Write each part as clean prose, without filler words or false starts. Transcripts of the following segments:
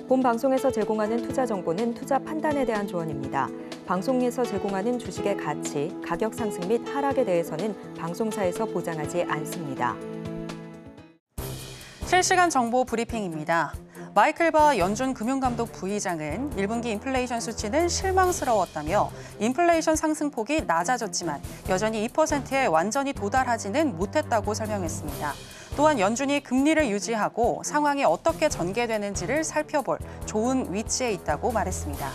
본 방송에서 제공하는 투자 정보는 투자 판단에 대한 조언입니다. 방송에서 제공하는 주식의 가치, 가격 상승 및 하락에 대해서는 방송사에서 보장하지 않습니다. 실시간 정보 브리핑입니다. 마이클 바 연준 금융감독 부의장은 1분기 인플레이션 수치는 실망스러웠다며 인플레이션 상승폭이 낮아졌지만 여전히 2%에 완전히 도달하지는 못했다고 설명했습니다. 또한 연준이 금리를 유지하고 상황이 어떻게 전개되는지를 살펴볼 좋은 위치에 있다고 말했습니다.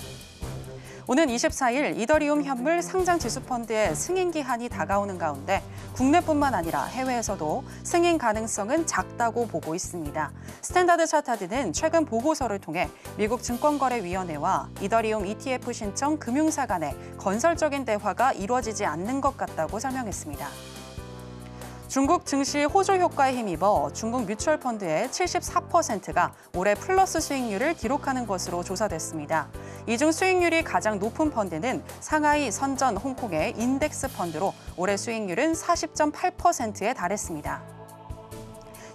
오는 24일 이더리움 현물 상장 지수펀드의 승인 기한이 다가오는 가운데 국내뿐만 아니라 해외에서도 승인 가능성은 작다고 보고 있습니다. 스탠다드 차타드는 최근 보고서를 통해 미국 증권거래위원회와 이더리움 ETF 신청 금융사 간의 건설적인 대화가 이루어지지 않는 것 같다고 설명했습니다. 중국 증시 호조 효과에 힘입어 중국 뮤추얼 펀드의 74%가 올해 플러스 수익률을 기록하는 것으로 조사됐습니다. 이 중 수익률이 가장 높은 펀드는 상하이, 선전, 홍콩의 인덱스 펀드로 올해 수익률은 40.8%에 달했습니다.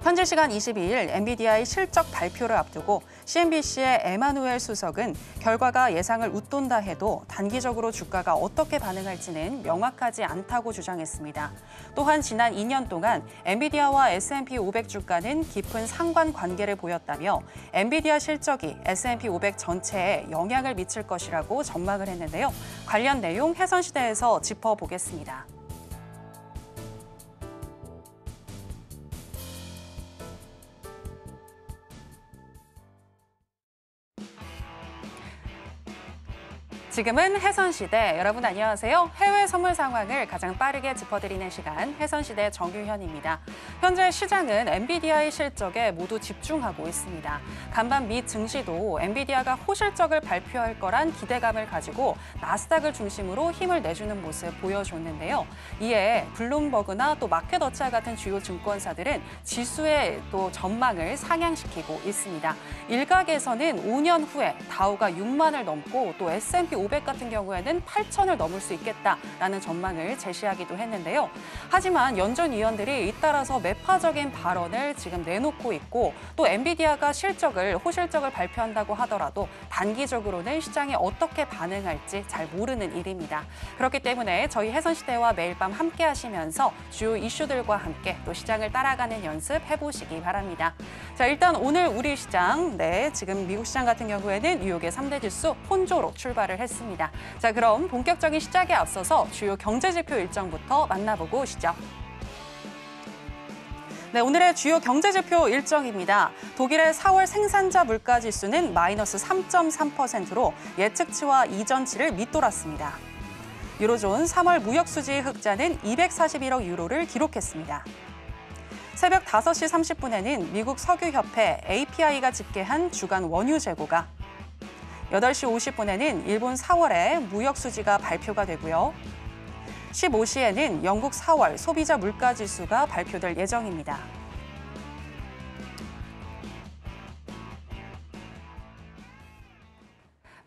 현지 시간 22일 엔비디아의 실적 발표를 앞두고 CNBC의 에마누엘 수석은 결과가 예상을 웃돈다 해도 단기적으로 주가가 어떻게 반응할지는 명확하지 않다고 주장했습니다. 또한 지난 2년 동안 엔비디아와 S&P 500 주가는 깊은 상관관계를 보였다며 엔비디아 실적이 S&P 500 전체에 영향을 미칠 것이라고 전망을 했는데요. 관련 내용 해선시대에서 짚어보겠습니다. 지금은 해선시대. 여러분 안녕하세요. 해외 선물 상황을 가장 빠르게 짚어드리는 시간 해선시대 정유현입니다. 현재 시장은 엔비디아의 실적에 모두 집중하고 있습니다. 간밤 미 증시도 엔비디아가 호실적을 발표할 거란 기대감을 가지고 나스닥을 중심으로 힘을 내주는 모습 보여줬는데요. 이에 블룸버그나 또 마켓워치와 같은 주요 증권사들은 지수의 또 전망을 상향시키고 있습니다. 일각에서는 5년 후에 다우가 6만을 넘고 또 S&P 500 같은 경우에는 8천을 넘을 수 있겠다라는 전망을 제시하기도 했는데요. 하지만 연준위원들이 잇따라서 매파적인 발언을 지금 내놓고 있고 또 엔비디아가 호실적을 발표한다고 하더라도 단기적으로는 시장이 어떻게 반응할지 잘 모르는 일입니다. 그렇기 때문에 저희 해선시대와 매일 밤 함께 하시면서 주요 이슈들과 함께 또 시장을 따라가는 연습 해보시기 바랍니다. 자, 일단 오늘 우리 시장, 지금 미국 시장 같은 경우에는 뉴욕의 3대 지수 혼조로 출발을 했습니다. 자, 그럼 본격적인 시작에 앞서서 주요 경제지표 일정부터 만나보고 오시죠. 네, 오늘의 주요 경제지표 일정입니다. 독일의 4월 생산자 물가지수는 마이너스 3.3%로 예측치와 이전치를 밑돌았습니다. 유로존 3월 무역수지 흑자는 241억 유로를 기록했습니다. 새벽 5시 30분에는 미국 석유협회 API가 집계한 주간 원유 재고가 8시 50분에는 일본 4월의 무역수지가 발표가 되고요. 15시에는 영국 4월 소비자 물가지수가 발표될 예정입니다.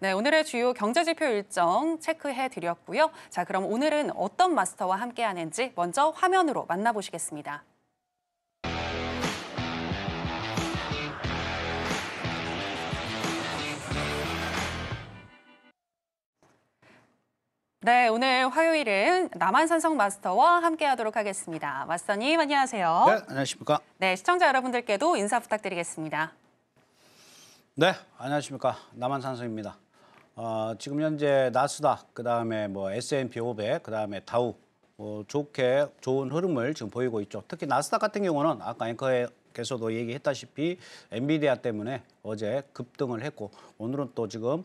네, 오늘의 주요 경제지표 일정 체크해드렸고요. 자, 그럼 오늘은 어떤 마스터와 함께하는지 먼저 화면으로 만나보시겠습니다. 네, 오늘 화요일은 남한산성 마스터와 함께하도록 하겠습니다. 마스터님, 안녕하세요. 네, 안녕하십니까. 네, 시청자 여러분들께도 인사 부탁드리겠습니다. 네, 안녕하십니까. 남한산성입니다. 지금 현재 나스닥, 그다음에 S&P 500, 그다음에 다우 좋은 흐름을 지금 보이고 있죠. 특히 나스닥 같은 경우는 아까 앵커께서도 얘기했다시피 엔비디아 때문에 어제 급등을 했고 오늘은 또 지금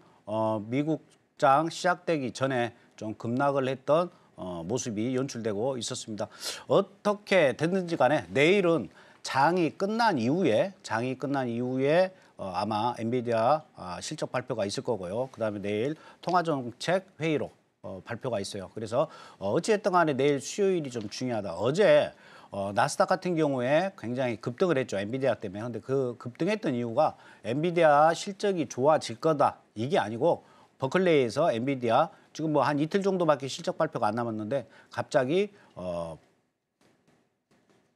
미국장 시작되기 전에 좀 급락을 했던 모습이 연출되고 있었습니다. 어떻게 됐는지 간에 내일은 장이 끝난 이후에 아마 엔비디아 실적 발표가 있을 거고요. 그다음에 내일 통화정책 회의로 발표가 있어요. 그래서 어찌됐든 간에 내일 수요일이 좀 중요하다. 어제 나스닥 같은 경우에 굉장히 급등을 했죠. 엔비디아 때문에. 근데 그 급등했던 이유가 엔비디아 실적이 좋아질 거다. 이게 아니고 버클레이에서 엔비디아 지금 한 이틀 정도밖에 실적 발표가 안 남았는데 갑자기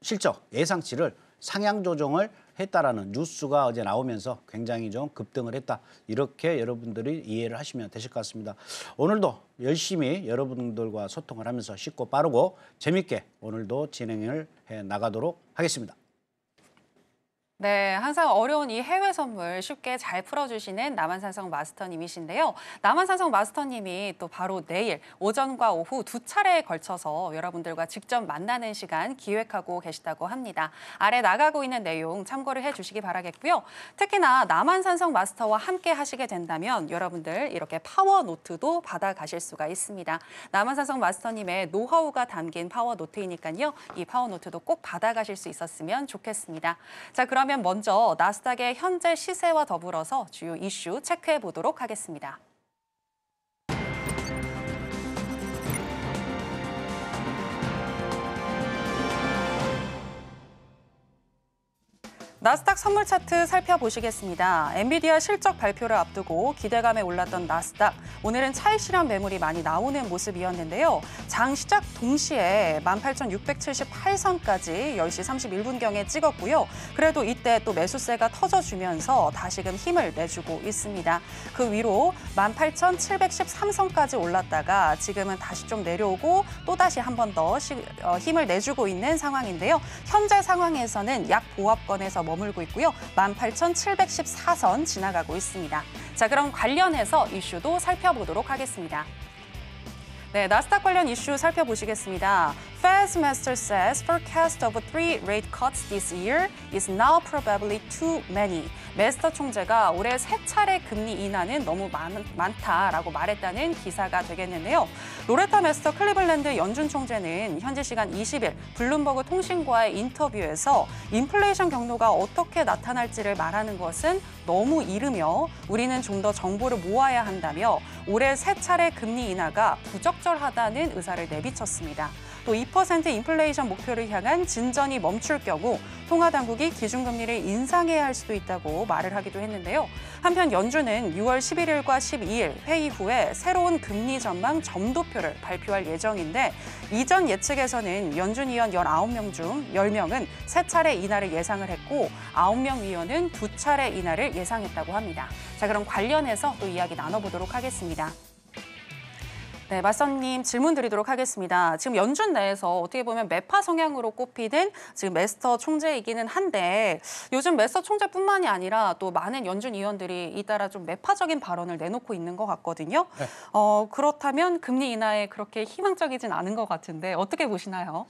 실적 예상치를 상향 조정을 했다라는 뉴스가 어제 나오면서 굉장히 좀 급등을 했다. 이렇게 여러분들이 이해를 하시면 되실 것 같습니다. 오늘도 열심히 여러분들과 소통을 하면서 쉽고 빠르고 재밌게 오늘도 진행을 해 나가도록 하겠습니다. 네, 항상 어려운 이 해외 선물 쉽게 잘 풀어주시는 남한산성 마스터님이신데요. 남한산성 마스터님이 또 바로 내일 오전과 오후 두 차례에 걸쳐서 여러분들과 직접 만나는 시간 기획하고 계시다고 합니다. 아래 나가고 있는 내용 참고를 해주시기 바라겠고요. 특히나 남한산성 마스터와 함께 하시게 된다면 여러분들 이렇게 파워 노트도 받아가실 수가 있습니다. 남한산성 마스터님의 노하우가 담긴 파워 노트이니까요. 이 파워 노트도 꼭 받아가실 수 있었으면 좋겠습니다. 자, 그러면 먼저 나스닥의 현재 시세와 더불어서 주요 이슈 체크해 보도록 하겠습니다. 나스닥 선물 차트 살펴보시겠습니다. 엔비디아 실적 발표를 앞두고 기대감에 올랐던 나스닥. 오늘은 차익 실현 매물이 많이 나오는 모습이었는데요. 장 시작 동시에 18,678선까지 10시 31분경에 찍었고요. 그래도 이때 또 매수세가 터져주면서 다시금 힘을 내주고 있습니다. 그 위로 18,713선까지 올랐다가 지금은 다시 좀 내려오고 또다시 한 번 더 힘을 내주고 있는 상황인데요. 현재 상황에서는 약 보합권에서 머물고 있고요. 18,714선 지나가고 있습니다. 자, 그럼 관련해서 이슈도 살펴보도록 하겠습니다. 네, 나스닥 관련 이슈 살펴보시겠습니다. Fed's master says forecast of 3 rate cuts this year is now probably too many. 메스터 총재가 올해 3차례 금리 인하는 너무 많다라고 말했다는 기사가 되겠는데요. 로레타 메스터 클리블랜드 연준 총재는 현지 시간 20일 블룸버그 통신과의 인터뷰에서 인플레이션 경로가 어떻게 나타날지를 말하는 것은 너무 이르며 우리는 좀 더 정보를 모아야 한다며 올해 3차례 금리 인하가 부적절하다는 의사를 내비쳤습니다. 또 2% 인플레이션 목표를 향한 진전이 멈출 경우 통화당국이 기준금리를 인상해야 할 수도 있다고 말을 하기도 했는데요. 한편 연준은 6월 11일과 12일 회의 후에 새로운 금리 전망 점도표를 발표할 예정인데 이전 예측에서는 연준 위원 19명 중 10명은 3차례 인하를 예상을 했고 9명 위원은 2차례 인하를 예상했다고 합니다. 자, 그럼 관련해서 또 이야기 나눠보도록 하겠습니다. 네, 마스터님 질문 드리도록 하겠습니다. 지금 연준 내에서 어떻게 보면 매파 성향으로 꼽히는 지금 메스터 총재이기는 한데 요즘 메스터 총재뿐만이 아니라 또 많은 연준 위원들이 잇따라 좀 매파적인 발언을 내놓고 있는 것 같거든요. 네. 그렇다면 금리 인하에 그렇게 희망적이진 않은 것 같은데 어떻게 보시나요?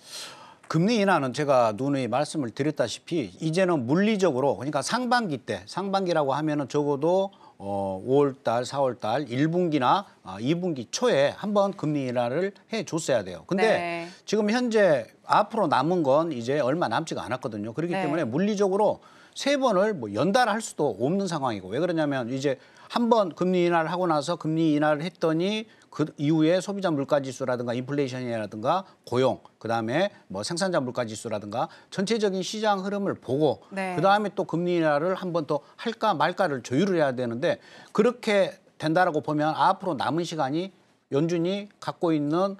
금리 인하는 제가 누누이 말씀을 드렸다시피 이제는 물리적으로 그러니까 상반기라고 하면은 적어도 5월 달, 4월 달 1분기나 2분기 초에 한번 금리 인하를 해줬어야 돼요. 근데 네. 지금 현재 앞으로 남은 건 이제 얼마 남지가 않았거든요. 그렇기 네. 때문에 물리적으로 3번을 뭐 연달아 수도 없는 상황이고 왜 그러냐면 이제 한 번 금리 인하를 하고 나서 금리 인하를 했더니 그 이후에 소비자 물가지수라든가 인플레이션이라든가 고용, 그다음에 뭐 생산자 물가지수라든가 전체적인 시장 흐름을 보고 네. 그다음에 또 금리 인하를 한 번 더 할까 말까를 조율을 해야 되는데 그렇게 된다라고 보면 앞으로 남은 시간이 연준이 갖고 있는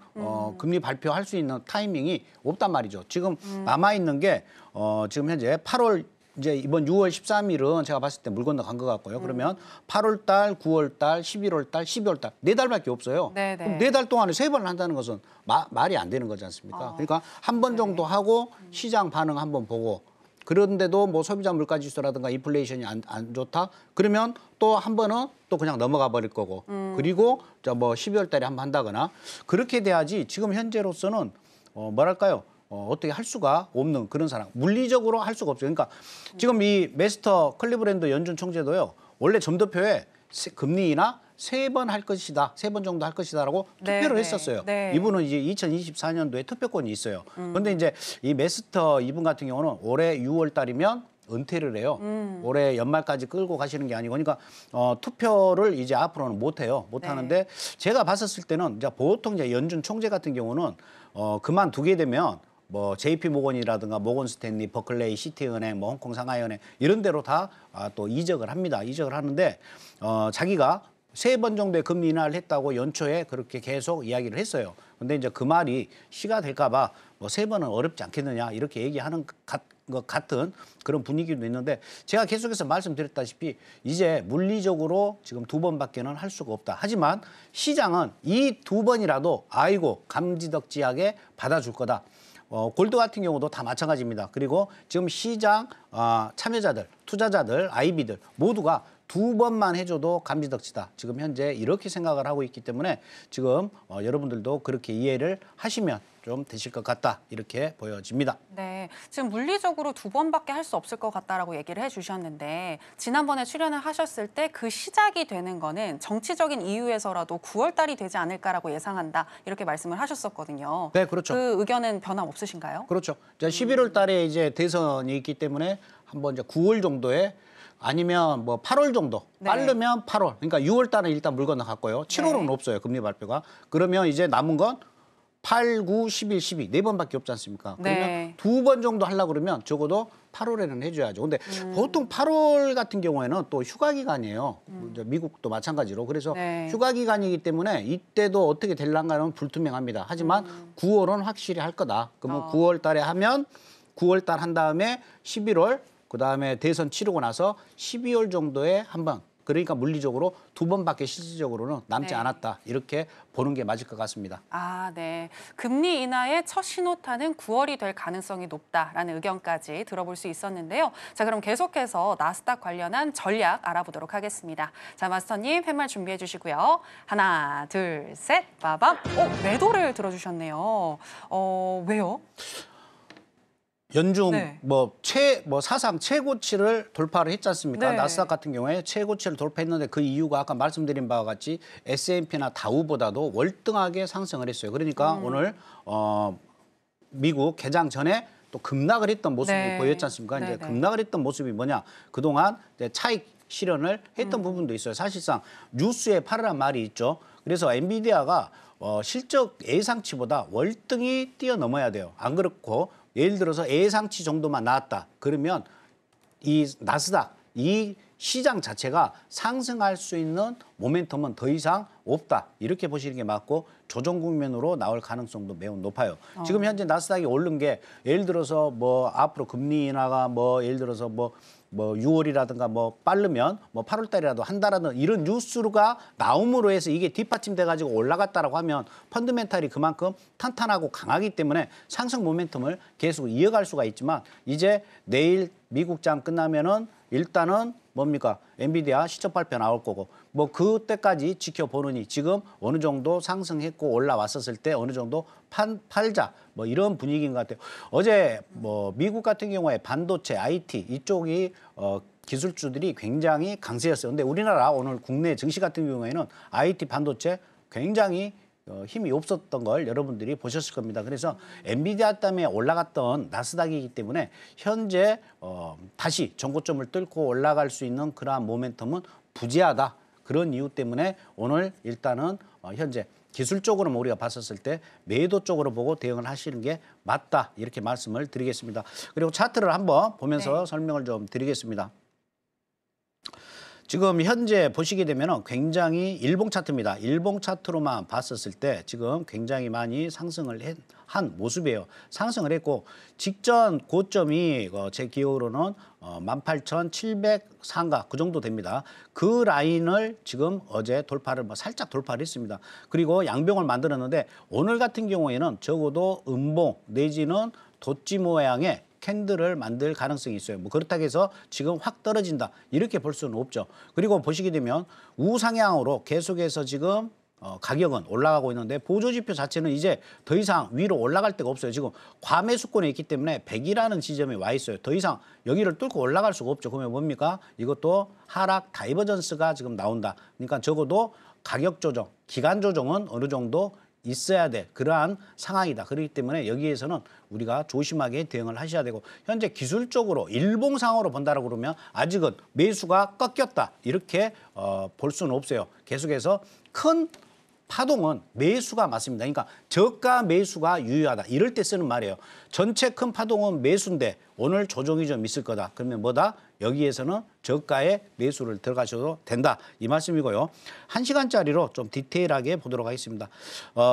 금리 발표할 수 있는 타이밍이 없단 말이죠. 지금 남아 있는 게 지금 현재 8월 이제 이번 6월 13일은 제가 봤을 때 물 건너간 것 같고요. 그러면 8월 달, 9월 달, 11월 달, 12월 달 4달밖에 없어요. 네네. 그럼 4달 동안에 3번을 한다는 것은 말이 안 되는 거지 않습니까? 그러니까 한 번 정도 하고 시장 반응 한번 보고 그런데도 뭐 소비자 물가지수라든가 인플레이션이 안 좋다? 그러면 또 한 번은 또 그냥 넘어가 버릴 거고 그리고 뭐 12월 달에 한번 한다거나 그렇게 돼야지 지금 현재로서는 뭐랄까요? 어떻게 할 수가 없는 그런 상황. 물리적으로 할 수가 없어요. 그러니까 지금 이 메스터 클리브랜드 연준 총재도요. 원래 점도표에 금리 인하 3번 할 것이다. 3번 정도 할 것이다라고 투표를 했었어요. 네. 이분은 이제 2024년도에 투표권이 있어요. 그런데 이제 이 메스터 이분 같은 경우는 올해 6월 달이면 은퇴를 해요. 올해 연말까지 끌고 가시는 게 아니고 그러니까 투표를 이제 앞으로는 못 해요. 못 하는데 제가 봤었을 때는 이제 보통 이제 연준 총재 같은 경우는 그만두게 되면 뭐 JP 모건이라든가 모건 스탠리, 버클레이, 시티은행, 뭐 홍콩 상하이은행 이런 데로 다 또 이적을 합니다. 이적을 하는데 자기가 3번 정도의 금리 인하를 했다고 연초에 그렇게 계속 이야기를 했어요. 근데 이제 그 말이 시가 될까 봐 뭐 3번은 어렵지 않겠느냐 이렇게 얘기하는 것 같은 그런 분위기도 있는데 제가 계속해서 말씀드렸다시피 이제 물리적으로 지금 2번밖에는 할 수가 없다. 하지만 시장은 이 2번이라도 아이고 감지덕지하게 받아줄 거다. 골드 같은 경우도 다 마찬가지입니다. 그리고 지금 시장 참여자들, 투자자들, IB들 모두가 2번만 해줘도 감지덕지다. 지금 현재 이렇게 생각을 하고 있기 때문에 지금 여러분들도 그렇게 이해를 하시면 좀 되실 것 같다. 이렇게 보여집니다. 네, 지금 물리적으로 2번밖에 할 수 없을 것 같다라고 얘기를 해주셨는데 지난번에 출연을 하셨을 때 그 시작이 되는 거는 정치적인 이유에서라도 9월 달이 되지 않을까라고 예상한다. 이렇게 말씀을 하셨었거든요. 네, 그렇죠. 그 의견은 변함 없으신가요? 그렇죠. 이제 11월 달에 이제 대선이 있기 때문에 한번 이제 9월 정도에 아니면 뭐 8월 정도 네. 빠르면 8월. 그러니까 6월 달은 일단 물 건너갔고요. 7월은 네. 없어요. 금리 발표가. 그러면 이제 남은 건 8, 9, 11, 12 네 번밖에 없지 않습니까? 그러면 네. 2번 정도 하려고 그러면 적어도 8월에는 해줘야죠. 근데 보통 8월 같은 경우에는 또 휴가 기간이에요. 이제 미국도 마찬가지로. 그래서 네. 휴가 기간이기 때문에 이때도 어떻게 될랑가는 불투명합니다. 하지만 9월은 확실히 할 거다. 그러면 9월 달에 하면 9월 달 한 다음에 11월 그다음에 대선 치르고 나서 12월 정도에 한 번. 그러니까 물리적으로 2번밖에 실질적으로는 남지 네. 않았다. 이렇게 보는 게 맞을 것 같습니다. 아, 네. 금리 인하의 첫 신호탄은 9월이 될 가능성이 높다라는 의견까지 들어볼 수 있었는데요. 자, 그럼 계속해서 나스닥 관련한 전략 알아보도록 하겠습니다. 자, 마스터님 팻말 준비해 주시고요. 하나, 둘, 셋, 빠밤. 매도를 들어주셨네요. 왜요? 연중 네. 사상 최고치를 돌파를 했지 않습니까? 네. 나스닥 같은 경우에 최고치를 돌파했는데 그 이유가 아까 말씀드린 바와 같이 S&P나 다우보다도 월등하게 상승을 했어요. 그러니까 오늘 미국 개장 전에 또 급락을 했던 모습이 네. 보였지 않습니까? 네, 이제 네. 급락을 했던 모습이 뭐냐? 그동안 이제 차익 실현을 했던 부분도 있어요. 사실상 뉴스에 팔으란 말이 있죠. 그래서 엔비디아가 실적 예상치보다 월등히 뛰어넘어야 돼요. 안 그렇고 예를 들어서 예상치 정도만 나왔다. 그러면 이 나스닥, 이 시장 자체가 상승할 수 있는 모멘텀은 더 이상 없다. 이렇게 보시는 게 맞고 조정 국면으로 나올 가능성도 매우 높아요. 지금 현재 나스닥이 오른 게 예를 들어서 뭐 앞으로 금리 인하가 뭐 예를 들어서 뭐 6월이라든가 뭐 빠르면 뭐 8월 달이라도 한다라는 이런 뉴스가 나옴으로 해서 이게 뒷받침돼 가지고 올라갔다라고 하면 펀드멘탈이 그만큼 탄탄하고 강하기 때문에 상승 모멘텀을 계속 이어갈 수가 있지만 이제 내일 미국장 끝나면은 일단은 뭡니까? 엔비디아 실적 발표 나올 거고 뭐 그때까지 지켜보느니 지금 어느 정도 상승했고 올라왔었을 때 어느 정도 팔자 뭐 이런 분위기인 것 같아요. 어제 뭐 미국 같은 경우에 반도체, IT 이쪽이 기술주들이 굉장히 강세였어요. 근데 우리나라 오늘 국내 증시 같은 경우에는 IT 반도체 굉장히 힘이 없었던 걸 여러분들이 보셨을 겁니다. 그래서 엔비디아 때문에 올라갔던 나스닥이기 때문에 현재 다시 전고점을 뚫고 올라갈 수 있는 그러한 모멘텀은 부재하다. 그런 이유 때문에 오늘 일단은 현재 기술적으로 우리가 봤었을 때 매도 쪽으로 보고 대응을 하시는 게 맞다. 이렇게 말씀을 드리겠습니다. 그리고 차트를 한번 보면서 설명을 좀 드리겠습니다. 지금 현재 보시게 되면 굉장히 일봉 차트입니다. 일봉 차트로만 봤었을 때 지금 굉장히 많이 상승을 한 모습이에요. 상승을 했고 직전 고점이 제 기억으로는 18,704인가 그 정도 됩니다. 그 라인을 지금 어제 돌파를 살짝 돌파를 했습니다. 그리고 양봉을 만들었는데 오늘 같은 경우에는 적어도 음봉 내지는 도치 모양의 캔들을 만들 가능성이 있어요. 뭐 그렇다고 해서 지금 확 떨어진다 이렇게 볼 수는 없죠. 그리고 보시게 되면 우상향으로 계속해서 지금 가격은 올라가고 있는데 보조지표 자체는 이제 더 이상 위로 올라갈 데가 없어요. 지금 과매수권에 있기 때문에 100이라는 지점에 와 있어요. 더 이상 여기를 뚫고 올라갈 수가 없죠. 그러면 뭡니까? 이것도 하락 다이버전스가 지금 나온다. 그러니까 적어도 가격 조정, 기간 조정은 어느 정도 있어야 될 그러한 상황이다. 그렇기 때문에 여기에서는 우리가 조심하게 대응을 하셔야 되고 현재 기술적으로 일봉상으로 본다라고 그러면 아직은 매수가 꺾였다. 이렇게 볼 수는 없어요. 계속해서 큰 파동은 매수가 맞습니다. 그러니까 저가 매수가 유효하다. 이럴 때 쓰는 말이에요. 전체 큰 파동은 매수인데 오늘 조정이 좀 있을 거다. 그러면 뭐다? 여기에서는 저가의 매수를 들어가셔도 된다. 이 말씀이고요. 1시간짜리로 좀 디테일하게 보도록 하겠습니다.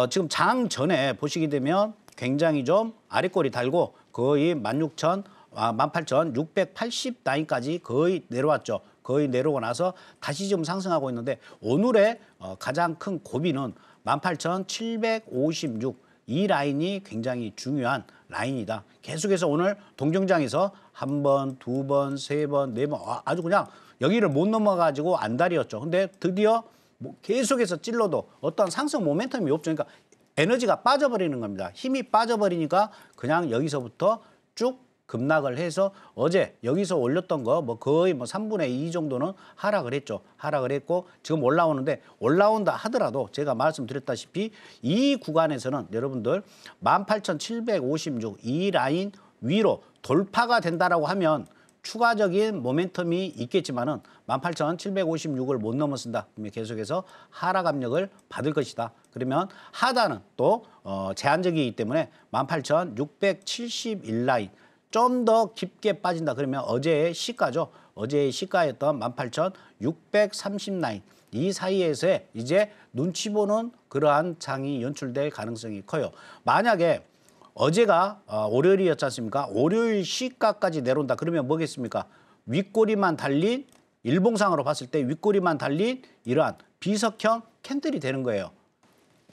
지금 장 전에 보시게 되면 굉장히 좀 아랫골이 달고 거의 16,000 18,680라인까지 거의 내려왔죠. 거의 내려오고 나서 다시 좀 상승하고 있는데 오늘의 가장 큰 고비는 18,756 이 라인이 굉장히 중요한 라인이다. 계속해서 오늘 동경장에서 한 번, 두 번, 세 번, 네 번 아주 그냥 여기를 못 넘어가지고 안달이었죠. 근데 드디어 뭐 계속해서 찔러도 어떤 상승 모멘텀이 없죠. 그러니까 에너지가 빠져버리는 겁니다. 힘이 빠져버리니까 그냥 여기서부터 쭉 급락을 해서 어제 여기서 올렸던 거 뭐 거의 뭐 3분의 2 정도는 하락을 했죠. 하락을 했고 지금 올라오는데 올라온다 하더라도 제가 말씀드렸다시피 이 구간에서는 여러분들 18,756 이 라인 위로 돌파가 된다라고 하면 추가적인 모멘텀이 있겠지만은 18,756을 못 넘어선다. 그러면 계속해서 하락 압력을 받을 것이다. 그러면 하단은 또 제한적이기 때문에 18,671 라인 좀 더 깊게 빠진다. 그러면 어제의 시가죠. 어제의 시가였던 18,630 라인 이 사이에서의 이제 눈치 보는 그러한 장이 연출될 가능성이 커요. 만약에 어제가 월요일이었지 않습니까? 월요일 시가까지 내려온다. 그러면 뭐겠습니까? 윗꼬리만 달린 일봉상으로 봤을 때 윗꼬리만 달린 이러한 비석형 캔들이 되는 거예요.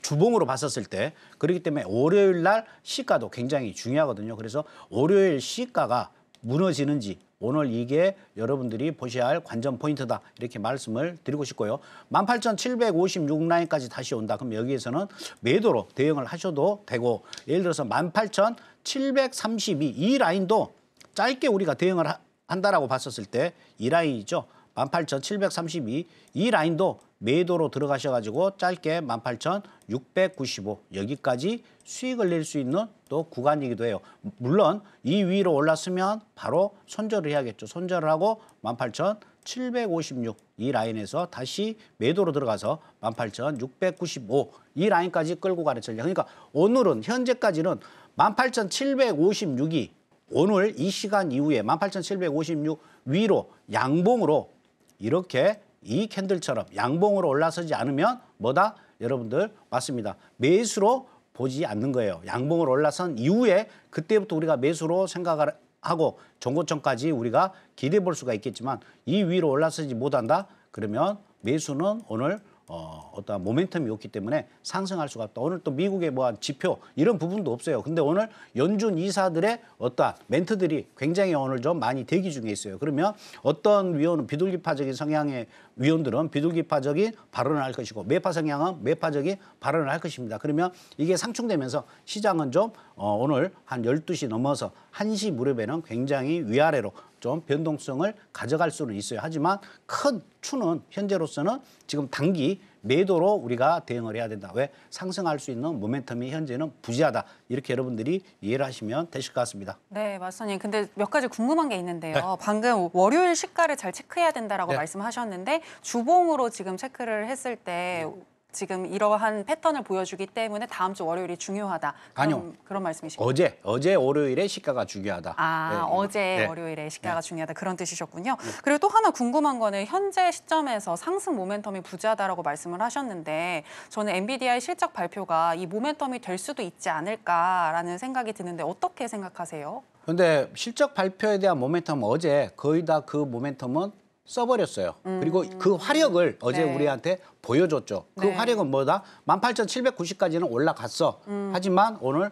주봉으로 봤었을 때. 그렇기 때문에 월요일 날 시가도 굉장히 중요하거든요. 그래서 월요일 시가가 무너지는지 오늘 이게 여러분들이 보셔야 할 관전 포인트다. 이렇게 말씀을 드리고 싶고요. 18,756 라인까지 다시 온다. 그럼 여기에서는 매도로 대응을 하셔도 되고 예를 들어서 18,732 이 라인도 짧게 우리가 대응을 한다라고 봤었을 때 이 라인이죠. 18,732 이 라인도 매도로 들어가셔가지고 짧게 18,695 여기까지 수익을 낼 수 있는 또 구간이기도 해요. 물론 이 위로 올랐으면 바로 손절을 해야겠죠. 손절을 하고 18,756 이 라인에서 다시 매도로 들어가서 18,695 이 라인까지 끌고 가는 전략. 그러니까 오늘은 현재까지는 18,756이 오늘 이 시간 이후에 18,756 위로 양봉으로 이렇게 이 캔들처럼 양봉으로 올라서지 않으면 뭐다? 여러분들 맞습니다. 매수로 보지 않는 거예요. 양봉으로 올라선 이후에 그때부터 우리가 매수로 생각을 하고 정고점까지 우리가 기대해 볼 수가 있겠지만 이 위로 올라서지 못한다? 그러면 매수는 오늘 어떠한 모멘텀이 없기 때문에 상승할 수가 없다. 오늘 또 미국의 뭐한 지표 이런 부분도 없어요. 근데 오늘 연준 이사들의 어떠한 멘트들이 굉장히 오늘 좀 많이 대기 중에 있어요. 그러면 어떤 위원은 비둘기파적인 성향의 위원들은 비둘기파적인 발언을 할 것이고 매파 성향은 매파적인 발언을 할 것입니다. 그러면 이게 상충되면서 시장은 좀 오늘 한 12시 넘어서 1시 무렵에는 굉장히 위아래로 좀 변동성을 가져갈 수는 있어요. 하지만 큰 추는 현재로서는 지금 단기 매도로 우리가 대응을 해야 된다. 왜? 상승할 수 있는 모멘텀이 현재는 부재하다. 이렇게 여러분들이 이해를 하시면 되실 것 같습니다. 네, 마스터님. 근데 몇 가지 궁금한 게 있는데요. 네. 방금 월요일 시가를 잘 체크해야 된다라고 네. 말씀하셨는데 주봉으로 지금 체크를 했을 때 지금 이러한 패턴을 보여주기 때문에 다음 주 월요일이 중요하다. 아니요. 그런 말씀이십니까? 어제 월요일에 시가가 중요하다. 아, 네. 어제 네. 월요일에 시가가 중요하다. 그런 뜻이셨군요. 그리고 또 하나 궁금한 거는 현재 시점에서 상승 모멘텀이 부재하다라고 말씀을 하셨는데 저는 엔비디아의 실적 발표가 이 모멘텀이 될 수도 있지 않을까라는 생각이 드는데 어떻게 생각하세요? 그런데 실적 발표에 대한 모멘텀은 어제 거의 다 그 모멘텀은 써버렸어요. 그리고 그 화력을 어제 네. 우리한테 보여줬죠. 그 네. 화력은 뭐다? 18,790까지는 올라갔어. 하지만 오늘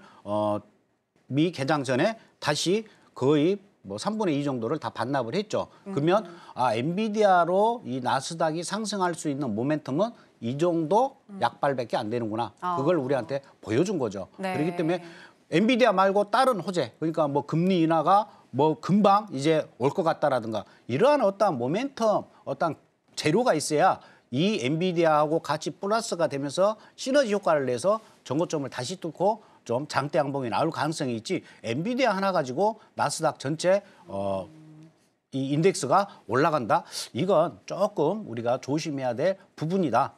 미 개장 전에 다시 거의 뭐 3분의 2 정도를 다 반납을 했죠. 그러면 엔비디아로 이 나스닥이 상승할 수 있는 모멘텀은 이 정도 약발밖에 안 되는구나. 그걸 우리한테 보여준 거죠. 네. 그렇기 때문에 엔비디아 말고 다른 호재, 그러니까 뭐 금리 인하가 뭐 금방 이제 올 것 같다라든가 이러한 어떤 모멘텀, 어떤 재료가 있어야 이 엔비디아하고 같이 플러스가 되면서 시너지 효과를 내서 정고점을 다시 뚫고 좀 장대 양봉이 나올 가능성이 있지. 엔비디아 하나 가지고 나스닥 전체 이 인덱스가 올라간다. 이건 조금 우리가 조심해야 될 부분이다.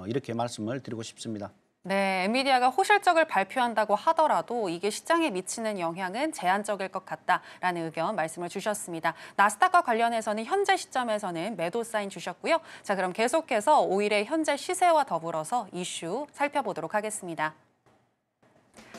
이렇게 말씀을 드리고 싶습니다. 네, 엔비디아가 호실적을 발표한다고 하더라도 이게 시장에 미치는 영향은 제한적일 것 같다라는 의견 말씀을 주셨습니다. 나스닥과 관련해서는 현재 시점에서는 매도 사인 주셨고요. 자, 그럼 계속해서 5일의 현재 시세와 더불어서 이슈 살펴보도록 하겠습니다.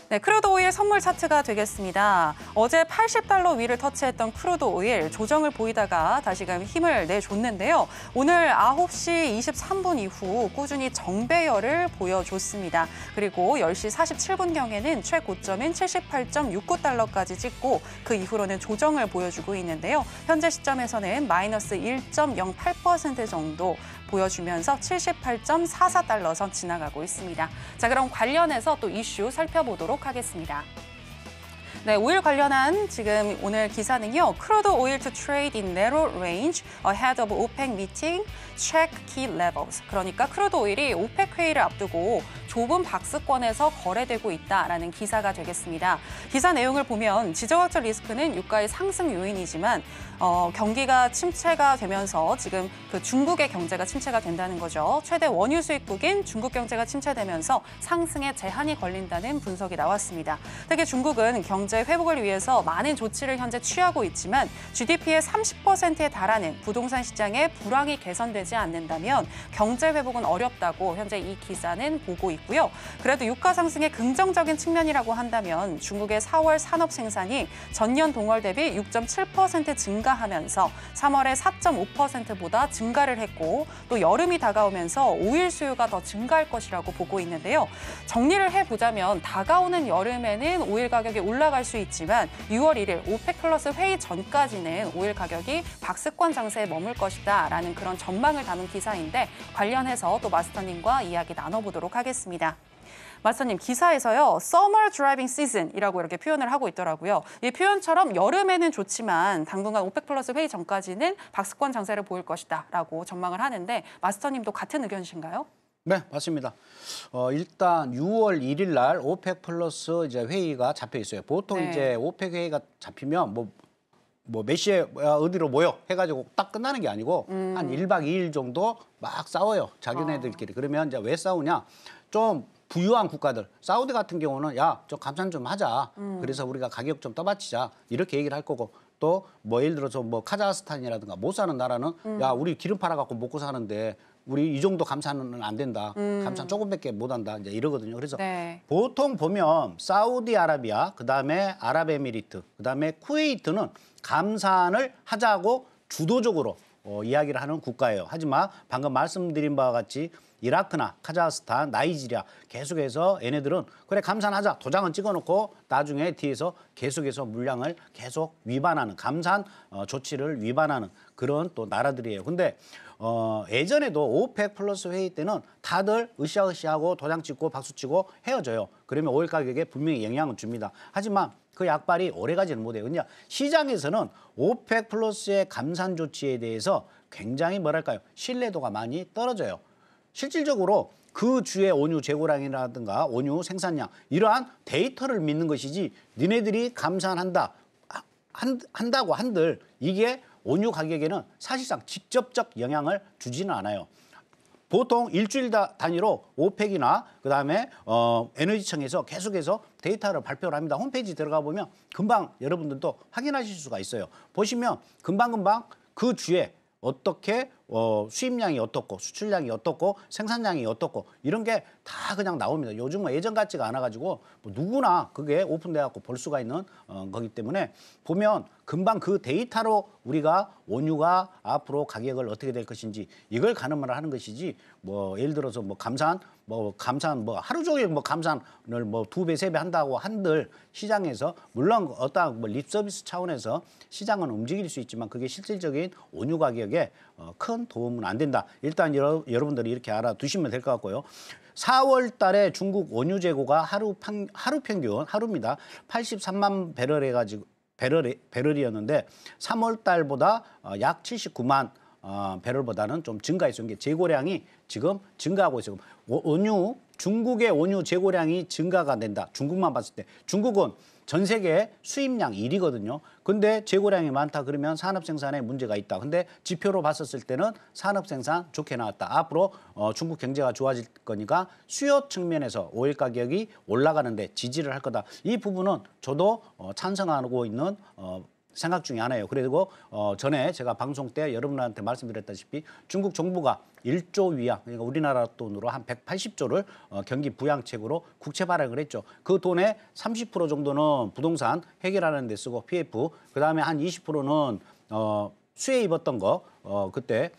네, 크루드 오일 선물 차트가 되겠습니다. 어제 80달러 위를 터치했던 크루드 오일 조정을 보이다가 다시금 힘을 내줬는데요. 오늘 9시 23분 이후 꾸준히 정배열을 보여줬습니다. 그리고 10시 47분경에는 최고점인 78.69달러까지 찍고 그 이후로는 조정을 보여주고 있는데요. 현재 시점에서는 마이너스 1.08% 정도 보여주면서 78.44달러 선 지나가고 있습니다. 자, 그럼 관련해서 또 이슈 살펴보도록 하겠습니다. 네, 오일 관련한 지금 오늘 기사는요. Crude oil to trade in narrow range ahead of OPEC meeting, check key levels. 그러니까 크루드 오일이 오펙 회의를 앞두고 좁은 박스권에서 거래되고 있다라는 기사가 되겠습니다. 기사 내용을 보면 지정학적 리스크는 유가의 상승 요인이지만 경기가 침체가 되면서 지금 그 중국의 경제가 침체가 된다는 거죠. 최대 원유 수입국인 중국 경제가 침체되면서 상승에 제한이 걸린다는 분석이 나왔습니다. 특히 중국은 경제 회복을 위해서 많은 조치를 현재 취하고 있지만 GDP의 30%에 달하는 부동산 시장의 불황이 개선되지 않는다면 경제 회복은 어렵다고 현재 이 기사는 보고 있고요. 그래도 유가 상승의 긍정적인 측면이라고 한다면 중국의 4월 산업 생산이 전년 동월 대비 6.7% 증가하면서 3월에 4.5%보다 증가를 했고 또 여름이 다가오면서 오일 수요가 더 증가할 것이라고 보고 있는데요. 정리를 해보자면 다가오는 여름에는 오일 가격이 올라갈 수 있지만 6월 1일 오펙 플러스 회의 전까지는 오일 가격이 박스권 장세에 머물 것이다라는 그런 전망을 담은 기사인데 관련해서 또 마스터님과 이야기 나눠보도록 하겠습니다. 마스터님, 기사에서요. Summer Driving Season이라고 이렇게 표현을 하고 있더라고요. 이 표현처럼 여름에는 좋지만 당분간 오펙 플러스 회의 전까지는 박스권 장세를 보일 것이다라고 전망을 하는데 마스터님도 같은 의견이신가요? 네, 맞습니다. 일단 6월 1일 날 오펙 플러스 이제 회의가 잡혀 있어요. 보통 네. 이제 오펙 회의가 잡히면 뭐 몇 시에 어디로 모여 해가지고 딱 끝나는 게 아니고 한 1박 2일 정도 막 싸워요. 자기네들끼리. 그러면 이제 왜 싸우냐? 좀 부유한 국가들, 사우디 같은 경우는 야, 저 감산 좀 하자. 그래서 우리가 가격 좀 떠받치자. 이렇게 얘기를 할 거고 또 뭐 예를 들어서 뭐 카자흐스탄이라든가 못 사는 나라는 야, 우리 기름 팔아갖고 먹고 사는데 우리 이 정도 감산은 안 된다. 감산 조금밖에 못 한다. 이제 이러거든요. 그래서 네. 보통 보면 사우디아라비아, 그다음에 아랍에미리트, 그다음에 쿠웨이트는 감산을 하자고 주도적으로 이야기를 하는 국가예요. 하지만 방금 말씀드린 바와 같이 이라크나 카자흐스탄, 나이지리아 계속해서 얘네들은 그래 감산하자 도장은 찍어놓고 나중에 뒤에서 계속해서 물량을 계속 위반하는 감산 조치를 위반하는 그런 또 나라들이에요. 근데 예전에도 오펙 플러스 회의 때는 다들 으쌰으쌰하고 도장 찍고 박수 치고 헤어져요. 그러면 오일 가격에 분명히 영향을 줍니다. 하지만 그 약발이 오래가지는 못해요. 그냥 시장에서는 오펙 플러스의 감산 조치에 대해서 굉장히 뭐랄까요? 신뢰도가 많이 떨어져요. 실질적으로 그 주의 원유 재고량이라든가 원유 생산량 이러한 데이터를 믿는 것이지 니네들이 감산한다 한다고 한들 이게 원유 가격에는 사실상 직접적 영향을 주지는 않아요. 보통 일주일 단위로 오펙이나 그다음에 에너지청에서 계속해서 데이터를 발표를 합니다. 홈페이지 들어가 보면 금방 여러분들도 확인하실 수가 있어요. 보시면 금방금방 그 주에 어떻게 수입량이 어떻고 수출량이 어떻고 생산량이 어떻고 이런 게 다 그냥 나옵니다. 요즘은 예전 같지가 않아가지고 뭐 누구나 그게 오픈돼갖고 볼 수가 있는 거기 때문에 보면 금방 그 데이터로 우리가 원유가 앞으로 가격을 어떻게 될 것인지 이걸 가늠을 하는 것이지 뭐 예를 들어서 뭐 감산 뭐 하루 종일 뭐 감산을 뭐 2배, 3배 한다고 한들 시장에서 물론 어떠한 뭐 립서비스 차원에서 시장은 움직일 수 있지만 그게 실질적인 원유 가격에 큰 도움은 안 된다. 일단 여러분들이 이렇게 알아두시면 될 것 같고요. 4월 달에 중국 원유 재고가 하루 평균 하루입니다. 83만 배럴 해가지고 배럴이었는데 3월 달보다 약 79만 배럴보다는 좀 증가했어요. 이게 재고량이 지금 증가하고 있어요. 중국의 원유 재고량이 증가가 된다. 중국만 봤을 때. 중국은 전 세계 수입량 1위거든요. 근데 재고량이 많다 그러면 산업 생산에 문제가 있다. 근데 지표로 봤었을 때는 산업 생산 좋게 나왔다. 앞으로 중국 경제가 좋아질 거니까 수요 측면에서 오일 가격이 올라가는데 지지를 할 거다. 이 부분은 저도 찬성하고 있는 생각 중에 하나예요. 그리고 전에 제가 방송 때 여러분한테 말씀드렸다시피 중국 정부가 1조 위안, 그러니까 우리나라 돈으로 한 180조를 경기 부양책으로 국채 발행을 했죠. 그 돈의 30% 정도는 부동산 해결하는 데 쓰고 PF, 그다음에 한 20%는 수혜 입었던 거 그때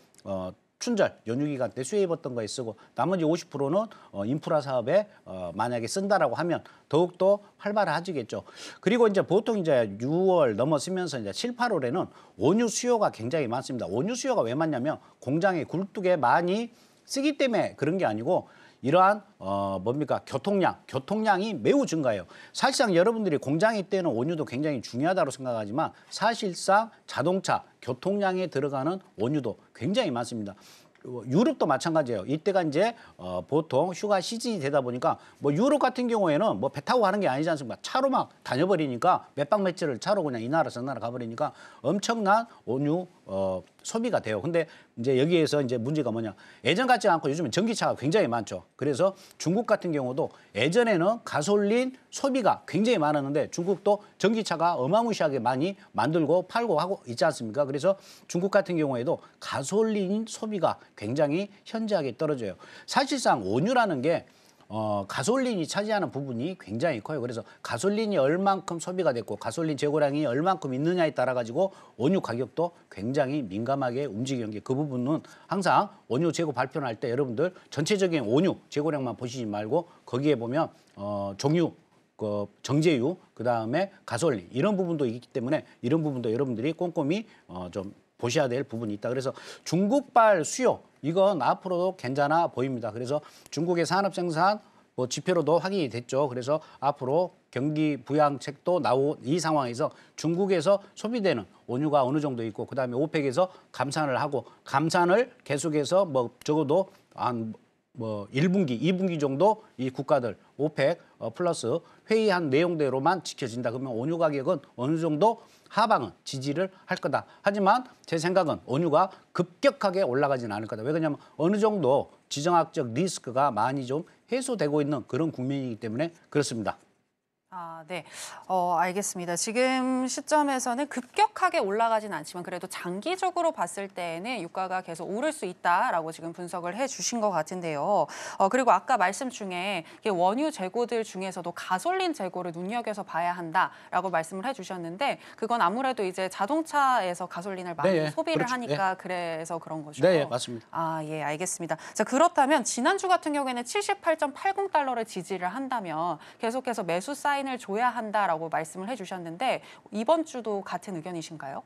춘절 연휴 기간 때 수혜 입었던 거에 쓰고 나머지 50%는 인프라 사업에 만약에 쓴다라고 하면 더욱더 활발해지겠죠. 그리고 이제 보통 이제 6월 넘어서면서 이제 7, 8월에는 원유 수요가 굉장히 많습니다. 원유 수요가 왜 많냐면 공장에 굴뚝에 많이 쓰기 때문에 그런 게 아니고 이러한 교통량이 매우 증가해요. 사실상 여러분들이 공장에 때는 원유도 굉장히 중요하다고 생각하지만 사실상 자동차 교통량에 들어가는 원유도 굉장히 많습니다. 유럽도 마찬가지예요. 이때가 이제 보통 휴가 시즌이 되다 보니까 뭐 유럽 같은 경우에는 뭐 배 타고 가는 게 아니지 않습니까? 차로 막 다녀버리니까 몇 박 며칠을 차로 그냥 이 나라 저 나라 가버리니까 엄청난 원유 소비가 돼요. 근데 이제 여기에서 이제 문제가 뭐냐? 예전 같지 않고 요즘은 전기차가 굉장히 많죠. 그래서 중국 같은 경우도 예전에는 가솔린 소비가 굉장히 많았는데 중국도 전기차가 어마무시하게 많이 만들고 팔고 하고 있지 않습니까? 그래서 중국 같은 경우에도 가솔린 소비가 굉장히 현저하게 떨어져요. 사실상 원유라는 게 가솔린이 차지하는 부분이 굉장히 커요. 그래서 가솔린이 얼만큼 소비가 됐고 가솔린 재고량이 얼만큼 있느냐에 따라 가지고 원유 가격도 굉장히 민감하게 움직이는 게 그 부분은 항상 원유 재고 발표를 할 때 여러분들 전체적인 원유 재고량만 보시지 말고 거기에 보면 종유, 정제유, 그다음에 가솔린 이런 부분도 있기 때문에 이런 부분도 여러분들이 꼼꼼히 좀 보셔야 될 부분이 있다. 그래서 중국발 수요 이건 앞으로도 괜찮아 보입니다. 그래서 중국의 산업 생산 지표로도 확인이 됐죠. 그래서 앞으로 경기 부양책도 나온 이 상황에서 중국에서 소비되는 원유가 어느 정도 있고 그다음에 오펙에서 감산을 하고 감산을 계속해서 적어도 한 1분기, 2분기 정도 이 국가들 오펙 플러스 회의한 내용대로만 지켜진다. 그러면 원유 가격은 어느 정도 하방은 지지를 할 거다. 하지만 제 생각은 원유가 급격하게 올라가지는 않을 거다. 왜 그러냐면 어느 정도 지정학적 리스크가 많이 좀 해소되고 있는 그런 국면이기 때문에 그렇습니다. 네. 알겠습니다. 지금 시점에서는 급격하게 올라가진 않지만 그래도 장기적으로 봤을 때에는 유가가 계속 오를 수 있다라고 지금 분석을 해주신 것 같은데요. 그리고 아까 말씀 중에 원유 재고들 중에서도 가솔린 재고를 눈여겨서 봐야 한다라고 말씀을 해주셨는데 그건 아무래도 이제 자동차에서 가솔린을 많이 네, 소비를 그렇죠. 하니까 그래서 그런 거죠. 네, 맞습니다. 예, 알겠습니다. 자, 그렇다면 지난주 같은 경우에는 78.80달러를 지지를 한다면 계속해서 매수 사인을 줘야 한다라고 말씀을 해주셨는데 이번 주도 같은 의견이신가요?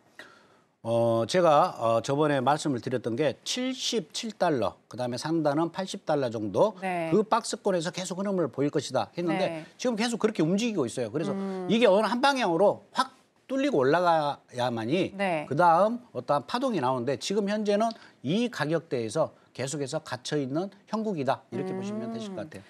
제가 저번에 말씀을 드렸던 게 77달러, 그다음에 상단은 80달러 정도 네. 그 박스권에서 계속 흐름을 보일 것이다 했는데 네. 지금 계속 그렇게 움직이고 있어요. 그래서 이게 어느 한 방향으로 확 뚫리고 올라가야만이 네. 그다음 어떠한 파동이 나오는데 지금 현재는 이 가격대에서 계속해서 갇혀있는 형국이다. 이렇게 보시면 되실 것 같아요.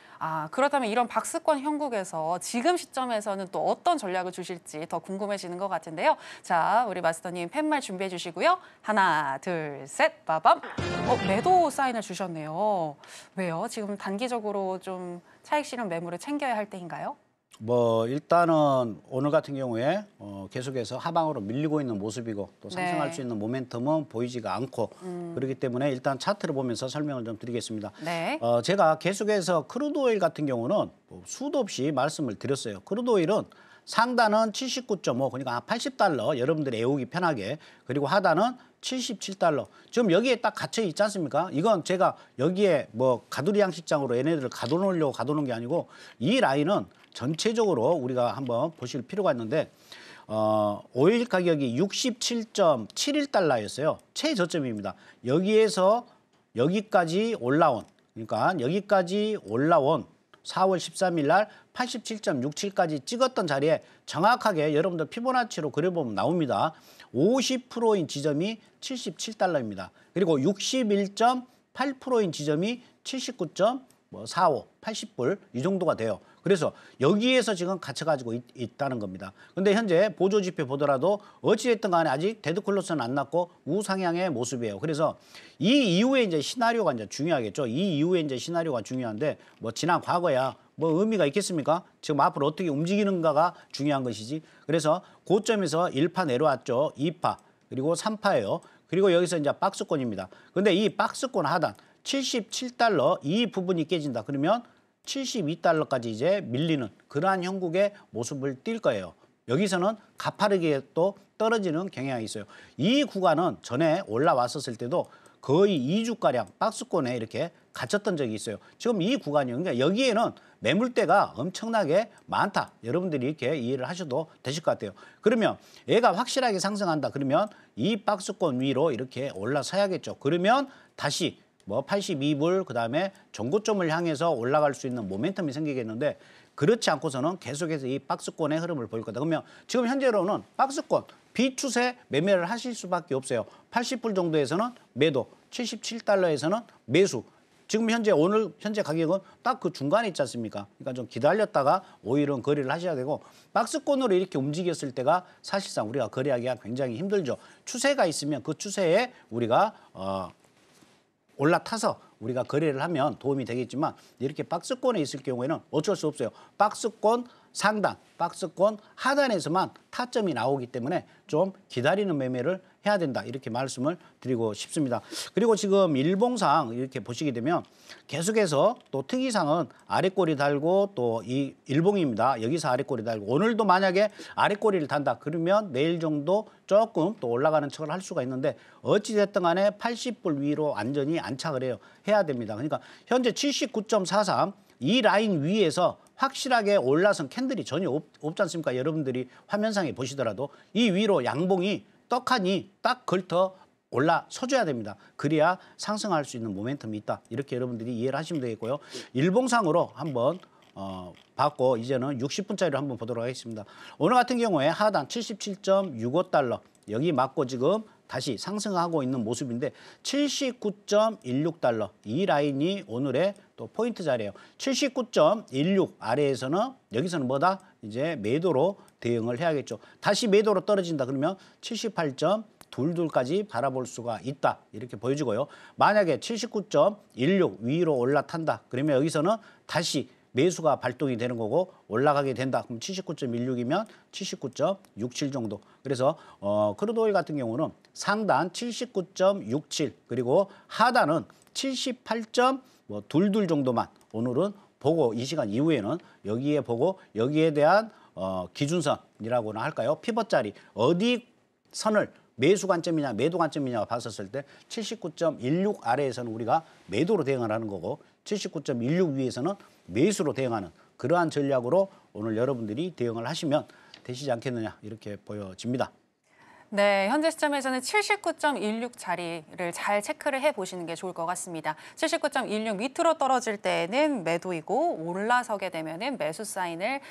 그렇다면 이런 박스권 형국에서 지금 시점에서는 또 어떤 전략을 주실지 더 궁금해지는 것 같은데요. 자, 우리 마스터님 팻말 준비해 주시고요. 하나, 둘, 셋, 빠밤. 매도 사인을 주셨네요. 왜요? 지금 단기적으로 좀 차익 실현 매물을 챙겨야 할 때인가요? 일단은 오늘 같은 경우에 계속해서 하방으로 밀리고 있는 모습이고 또 상승할 네. 수 있는 모멘텀은 보이지가 않고 그렇기 때문에 일단 차트를 보면서 설명을 좀 드리겠습니다. 네. 제가 계속해서 크루드 오일 같은 경우는 수도 없이 말씀을 드렸어요. 크루드 오일은 상단은 79.5 그러니까 80달러 여러분들이 애우기 편하게 그리고 하단은 77달러. 지금 여기에 딱 갇혀 있지 않습니까? 이건 제가 여기에 가두리 양식장으로 얘네들을 가둬놓으려고 가둬놓은 게 아니고 이 라인은 전체적으로 우리가 한번 보실 필요가 있는데 오일 가격이 67.71달러였어요. 최저점입니다. 여기에서 여기까지 올라온 그러니까 여기까지 올라온 4월 13일 날 87.67까지 찍었던 자리에 정확하게 여러분들 피보나치로 그려보면 나옵니다. 50%인 지점이 77달러입니다. 그리고 61.8%인 지점이 79.45, 80불 이 정도가 돼요. 그래서 여기에서 지금 갇혀가지고 있다는 겁니다. 근데 현재 보조지표 보더라도 어찌됐든 간에 아직 데드클로스는 안 났고 우상향의 모습이에요. 그래서 이 이후에 이제 시나리오가 이제 중요하겠죠. 이 이후에 이제 시나리오가 중요한데 지난 과거야 뭐 의미가 있겠습니까? 지금 앞으로 어떻게 움직이는가가 중요한 것이지. 그래서 고점에서 1파 내려왔죠. 2파 그리고 3파예요. 그리고 여기서 이제 박스권입니다. 근데 이 박스권 하단 77달러 이 부분이 깨진다. 그러면 72달러까지 이제 밀리는 그러한 형국의 모습을 띌 거예요. 여기서는 가파르게 또 떨어지는 경향이 있어요. 이 구간은 전에 올라왔었을 때도 거의 2주가량 박스권에 이렇게 갇혔던 적이 있어요. 지금 이 구간이 그러니까 여기에는 매물대가 엄청나게 많다. 여러분들이 이렇게 이해를 하셔도 되실 것 같아요. 그러면 얘가 확실하게 상승한다. 그러면 이 박스권 위로 이렇게 올라서야겠죠. 그러면 다시 뭐 82불 그다음에 전고점을 향해서 올라갈 수 있는 모멘텀이 생기겠는데 그렇지 않고서는 계속해서 이 박스권의 흐름을 보일 거다. 그러면 지금 현재로는 박스권 비추세 매매를 하실 수밖에 없어요. 80불 정도에서는 매도, 77달러에서는 매수. 지금 오늘 현재 가격은 딱 그 중간에 있지 않습니까? 그러니까 좀 기다렸다가 오히려 거래를 하셔야 되고 박스권으로 이렇게 움직였을 때가 사실상 우리가 거래하기가 굉장히 힘들죠. 추세가 있으면 그 추세에 우리가 올라타서 우리가 거래를 하면 도움이 되겠지만 이렇게 박스권에 있을 경우에는 어쩔 수 없어요. 박스권 상단, 박스권 하단에서만 타점이 나오기 때문에 좀 기다리는 매매를 해야 된다. 이렇게 말씀을 드리고 싶습니다. 그리고 지금 일봉상 이렇게 보시게 되면 계속해서 또 특이상은 아랫꼬리 달고 또 이 일봉입니다. 여기서 아랫꼬리 달고 오늘도 만약에 아랫꼬리를 단다. 그러면 내일 정도 조금 또 올라가는 척을 할 수가 있는데 어찌됐든 간에 80불 위로 완전히 안착을 해야 됩니다. 그러니까 현재 79.43 이 라인 위에서 확실하게 올라선 캔들이 전혀 없지 않습니까? 여러분들이 화면상에 보시더라도 이 위로 양봉이 떡하니 딱 걸터 올라서줘야 됩니다. 그래야 상승할 수 있는 모멘텀이 있다. 이렇게 여러분들이 이해를 하시면 되겠고요. 일봉상으로 한번 봤고 이제는 60분짜리를 한번 보도록 하겠습니다. 오늘 같은 경우에 하단 77.65달러 여기 맞고 지금 다시 상승하고 있는 모습인데 79.16달러 이 라인이 오늘의 또 포인트 자리예요. 79.16 아래에서는 여기서는 뭐다? 이제 매도로 대응을 해야겠죠. 다시 매도로 떨어진다 그러면 78.22까지 바라볼 수가 있다. 이렇게 보여지고요. 만약에 79.16 위로 올라탄다. 그러면 여기서는 다시 매수가 발동이 되는 거고 올라가게 된다. 그럼 79.16이면 79.67 정도. 그래서 크루드오일 같은 경우는 상단 79.67 그리고 하단은 78.22 정도만 오늘은 보고 이 시간 이후에는 여기에 보고 여기에 대한 기준선이라고나 할까요? 피벗자리 어디 선을 매수 관점이냐 매도 관점이냐 봤었을 때 79.16 아래에서는 우리가 매도로 대응을 하는 거고 79.16 위에서는 매수로 대응하는 그러한 전략으로 오늘 여러분들이 대응을 하시면 되시지 않겠느냐 이렇게 보여집니다. 네, 현재 시점에서는 79.16 자리를 잘 체크를 해보시는 게 좋을 것 같습니다. 79.16 밑으로 떨어질 때는 매도이고 올라서게 되면은 매수 사인을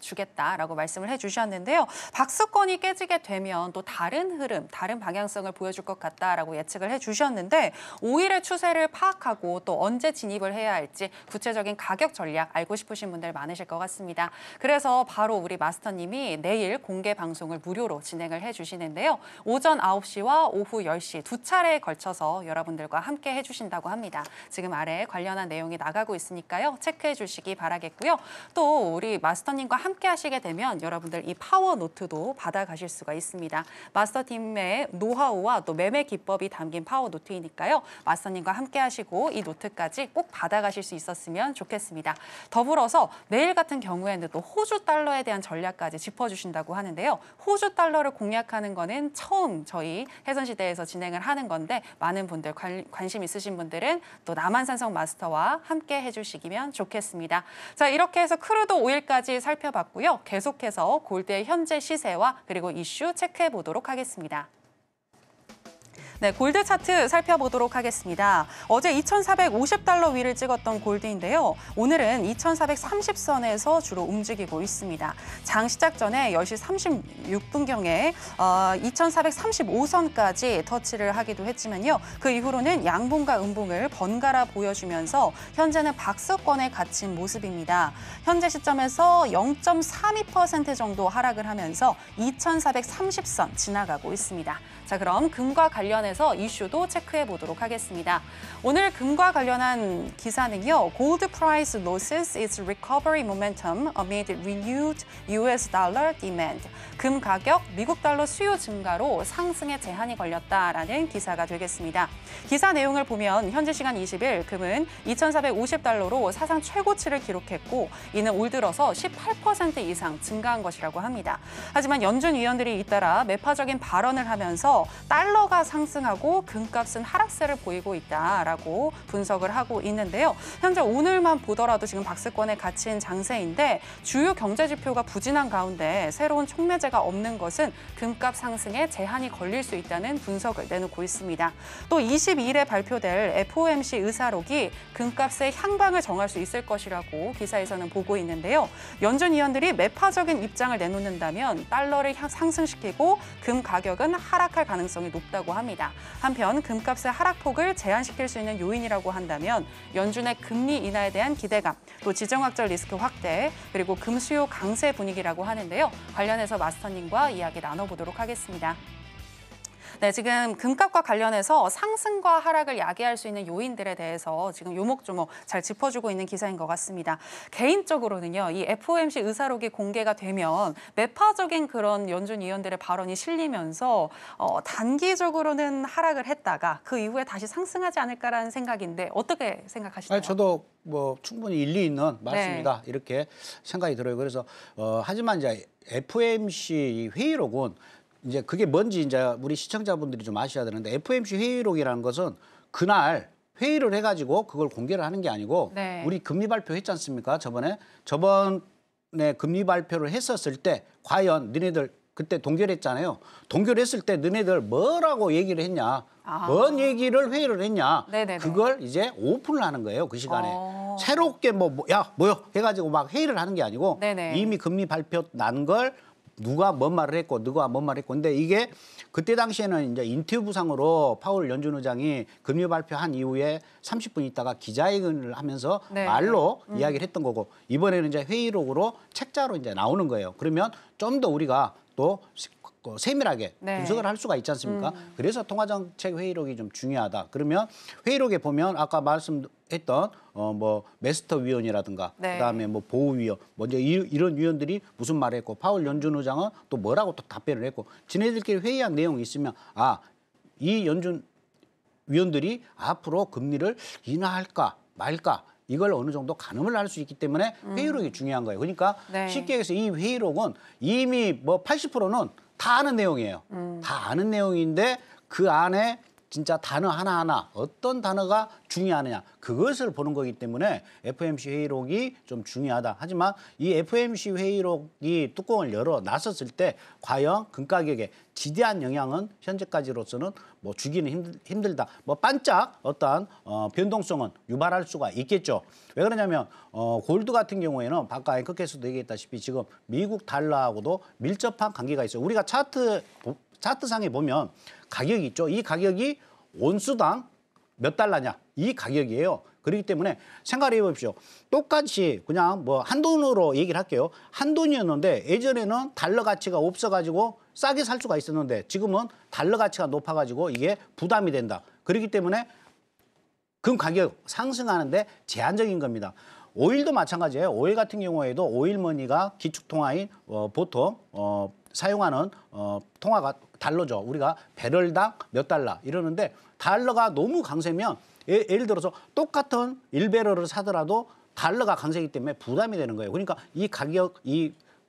주겠다라고 말씀을 해주셨는데요. 박스권이 깨지게 되면 또 다른 흐름, 다른 방향성을 보여줄 것 같다라고 예측을 해주셨는데 5일의 추세를 파악하고 또 언제 진입을 해야 할지 구체적인 가격 전략 알고 싶으신 분들 많으실 것 같습니다. 그래서 바로 우리 마스터님이 내일 공개 방송을 무료로 진행을 해주시는데요. 오전 9시와 오후 10시 두 차례에 걸쳐서 여러분들과 함께 해주신다고 합니다. 지금 아래 관련한 내용이 나가고 있으니까요. 체크해 주시기 바라겠고요. 또 우리 마스터님과 함께 하시게 되면 여러분들 이 파워 노트도 받아가실 수가 있습니다. 마스터팀의 노하우와 또 매매 기법이 담긴 파워 노트이니까요. 마스터님과 함께 하시고 이 노트까지 꼭 받아가실 수 있었으면 좋겠습니다. 더불어서 내일 같은 경우에는 또 호주 달러에 대한 전략까지 짚어주신다고 하는데요. 호주 달러를 공략하는 거는 처음 저희 해선시대에서 진행을 하는 건데 많은 분들 관심 있으신 분들은 또 남한산성 마스터와 함께 해주시면 좋겠습니다. 자, 이렇게 해서 크루드 오일까지 살펴봤고요. 계속해서 골드의 현재 시세와 그리고 이슈 체크해 보도록 하겠습니다. 네, 골드 차트 살펴보도록 하겠습니다. 어제 2,450달러 위를 찍었던 골드인데요. 오늘은 2,430선에서 주로 움직이고 있습니다. 장 시작 전에 10시 36분경에 2,435선까지 터치를 하기도 했지만요. 그 이후로는 양봉과 음봉을 번갈아 보여주면서 현재는 박스권에 갇힌 모습입니다. 현재 시점에서 0.32% 정도 하락을 하면서 2,430선 지나가고 있습니다. 자, 그럼 금과 관련해서 이슈도 체크해 보도록 하겠습니다. 오늘 금과 관련한 기사는요. Gold price losses its recovery momentum amid renewed US dollar demand. 금 가격, 미국 달러 수요 증가로 상승에 제한이 걸렸다라는 기사가 되겠습니다. 기사 내용을 보면 현지 시간 20일 금은 2,450달러로 사상 최고치를 기록했고 이는 올 들어서 18% 이상 증가한 것이라고 합니다. 하지만 연준 위원들이 잇따라 매파적인 발언을 하면서 달러가 상승하고 금값은 하락세를 보이고 있다라고 분석을 하고 있는데요. 현재 오늘만 보더라도 지금 박스권에 갇힌 장세인데 주요 경제 지표가 부진한 가운데 새로운 촉매제가 없는 것은 금값 상승에 제한이 걸릴 수 있다는 분석을 내놓고 있습니다. 또 22일에 발표될 FOMC 의사록이 금값의 향방을 정할 수 있을 것이라고 기사에서는 보고 있는데요. 연준 위원들이 매파적인 입장을 내놓는다면 달러를 상승시키고 금 가격은 하락할 가능성이 높다고 합니다. 한편 금값의 하락폭을 제한시킬 수 있는 요인이라고 한다면 연준의 금리 인하에 대한 기대감, 또 지정학적 리스크 확대, 그리고 금 수요 강세 분위기라고 하는데요. 관련해서 마스터님과 이야기 나눠보도록 하겠습니다. 네, 지금 금값과 관련해서 상승과 하락을 야기할 수 있는 요인들에 대해서 지금 요목조목 잘 짚어주고 있는 기사인 것 같습니다. 개인적으로는요, 이 FOMC 의사록이 공개가 되면 매파적인 그런 연준 위원들의 발언이 실리면서 단기적으로는 하락을 했다가 그 이후에 다시 상승하지 않을까라는 생각인데 어떻게 생각하시나요? 아니, 저도 뭐 충분히 일리 있는 말씀이다 네. 이렇게 생각이 들어요. 그래서 하지만 이제 FOMC 회의록은 이제 그게 뭔지 이제 우리 시청자분들이 좀 아셔야 되는데 FOMC 회의록이라는 것은 그날 회의를 해가지고 그걸 공개를 하는 게 아니고 네. 우리 금리 발표했지 않습니까? 저번에 금리 발표를 했었을 때 과연 너네들 그때 동결했잖아요. 동결했을 때 너네들 뭐라고 얘기를 했냐? 뭔 얘기를 회의를 했냐? 네네네. 그걸 이제 오픈을 하는 거예요. 그 시간에. 새롭게 뭐요 해가지고 막 회의를 하는 게 아니고 네네. 이미 금리 발표 난 걸 누가 뭔 말을 했고 누가 뭔 말을 했고 근데 이게 그때 당시에는 이제 인터뷰상으로 파월 연준 의장이 금리 발표한 이후에 30분 있다가 기자회견을 하면서 네. 말로 이야기를 했던 거고 이번에는 이제 회의록으로 책자로 이제 나오는 거예요. 그러면 좀 더 우리가 또 세밀하게 네. 분석을 할 수가 있지 않습니까? 그래서 통화정책 회의록이 좀 중요하다. 그러면 회의록에 보면 아까 말씀했던 뭐 메스터 위원이라든가 네. 그다음에 뭐 보우위원 먼저 이런 위원들이 무슨 말을 했고 파월 연준 의장은 또 뭐라고 또 답변을 했고 지네들끼리 회의한 내용이 있으면 이 연준 위원들이 앞으로 금리를 인하할까 말까 이걸 어느 정도 가늠을 할 수 있기 때문에 회의록이 중요한 거예요. 그러니까 네. 쉽게 해서 이 회의록은 이미 뭐 80%는 다 아는 내용이에요. 다 아는 내용인데 그 안에 진짜 단어 하나하나 어떤 단어가 중요하느냐 그것을 보는 거기 때문에 FOMC 회의록이 좀 중요하다. 하지만 이 FOMC 회의록이 뚜껑을 열어 놨었을 때 과연 금 가격에 지대한 영향은 현재까지로서는 뭐 주기는 힘들다. 뭐 반짝 어떠한 변동성은 유발할 수가 있겠죠. 왜 그러냐면 골드 같은 경우에는 아까 앵커께서도 얘기했다시피 지금 미국 달러하고도 밀접한 관계가 있어요. 우리가 차트상에 보면 가격이 있죠. 이 가격이 온수당 몇 달러냐 이 가격이에요. 그렇기 때문에 생각해 보십시오. 똑같이 그냥 뭐 한돈으로 얘기를 할게요. 한돈이었는데 예전에는 달러 가치가 없어가지고 싸게 살 수가 있었는데 지금은 달러 가치가 높아가지고 이게 부담이 된다. 그렇기 때문에 금 가격 상승하는데 제한적인 겁니다. 오일도 마찬가지예요. 오일 같은 경우에도 오일머니가 기축통화인 보통 사용하는 통화가 달러죠. 우리가 배럴당 몇 달러 이러는데 달러가 너무 강세면 예를 들어서 똑같은 1배럴을 사더라도 달러가 강세이기 때문에 부담이 되는 거예요. 그러니까 이 가격,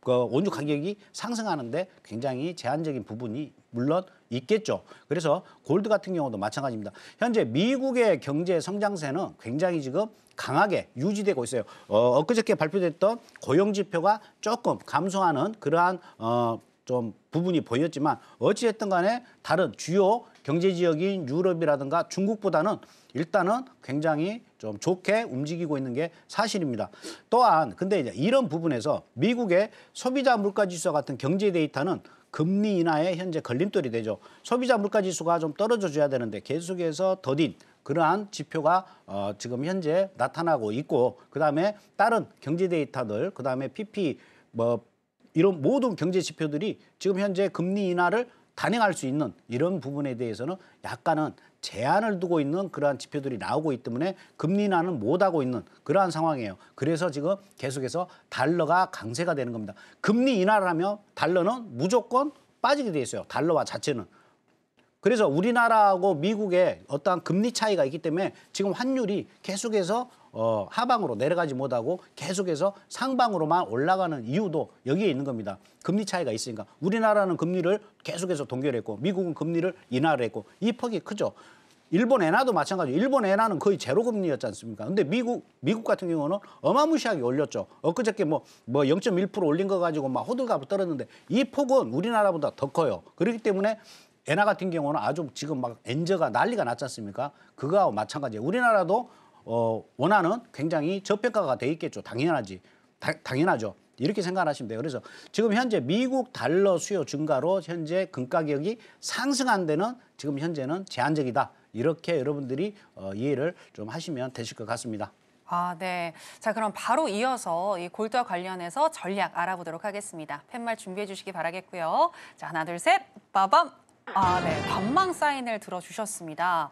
원유 가격이 상승하는데 굉장히 제한적인 부분이 물론 있겠죠. 그래서 골드 같은 경우도 마찬가지입니다. 현재 미국의 경제 성장세는 굉장히 지금 강하게 유지되고 있어요. 엊그저께 발표됐던 고용 지표가 조금 감소하는 그러한 좀 부분이 보였지만 어찌됐든 간에 다른 주요 경제 지역인 유럽이라든가 중국보다는 일단은 굉장히 좀 좋게 움직이고 있는 게 사실입니다. 또한 근데 이제 이런 부분에서 미국의 소비자 물가 지수 같은 경제 데이터는 금리 인하에 현재 걸림돌이 되죠. 소비자 물가 지수가 좀 떨어져 줘야 되는데 계속해서 더딘 그러한 지표가 지금 현재 나타나고 있고 그다음에 다른 경제 데이터들 그다음에 PPI 이런 모든 경제 지표들이 지금 현재 금리 인하를 단행할 수 있는 이런 부분에 대해서는 약간은 제한을 두고 있는 그러한 지표들이 나오고 있기 때문에 금리 인하는 못하고 있는 그러한 상황이에요. 그래서 지금 계속해서 달러가 강세가 되는 겁니다. 금리 인하를 하면 달러는 무조건 빠지게 돼 있어요. 달러와 자체는. 그래서 우리나라하고 미국의 어떠한 금리 차이가 있기 때문에 지금 환율이 계속해서 하방으로 내려가지 못하고 계속해서 상방으로만 올라가는 이유도 여기에 있는 겁니다. 금리 차이가 있으니까. 우리나라는 금리를 계속해서 동결했고 미국은 금리를 인하를 했고 이 폭이 크죠. 일본 엔화도 마찬가지예요. 일본 엔화는 거의 제로 금리였지 않습니까? 근데 미국 같은 경우는 어마무시하게 올렸죠. 엊그저께 뭐 0.1% 올린 거 가지고 막 호들갑을 떨었는데 이 폭은 우리나라보다 더 커요. 그렇기 때문에 엔화 같은 경우는 아주 지금 막 엔저가 난리가 났지 않습니까? 그거하고 마찬가지예요. 우리나라도 원화는 굉장히 저평가가 돼 있겠죠. 당연하죠. 이렇게 생각하시면 돼요. 그래서 지금 현재 미국 달러 수요 증가로 현재 금 가격이 상승한 데는 지금 현재는 제한적이다. 이렇게 여러분들이 이해를 좀 하시면 되실 것 같습니다. 아, 네. 자, 그럼 바로 이어서 이 골드와 관련해서 전략 알아보도록 하겠습니다. 팻말 준비해 주시기 바라겠고요. 자, 하나, 둘, 셋, 빠밤! 아, 네. 반망 사인을 들어주셨습니다.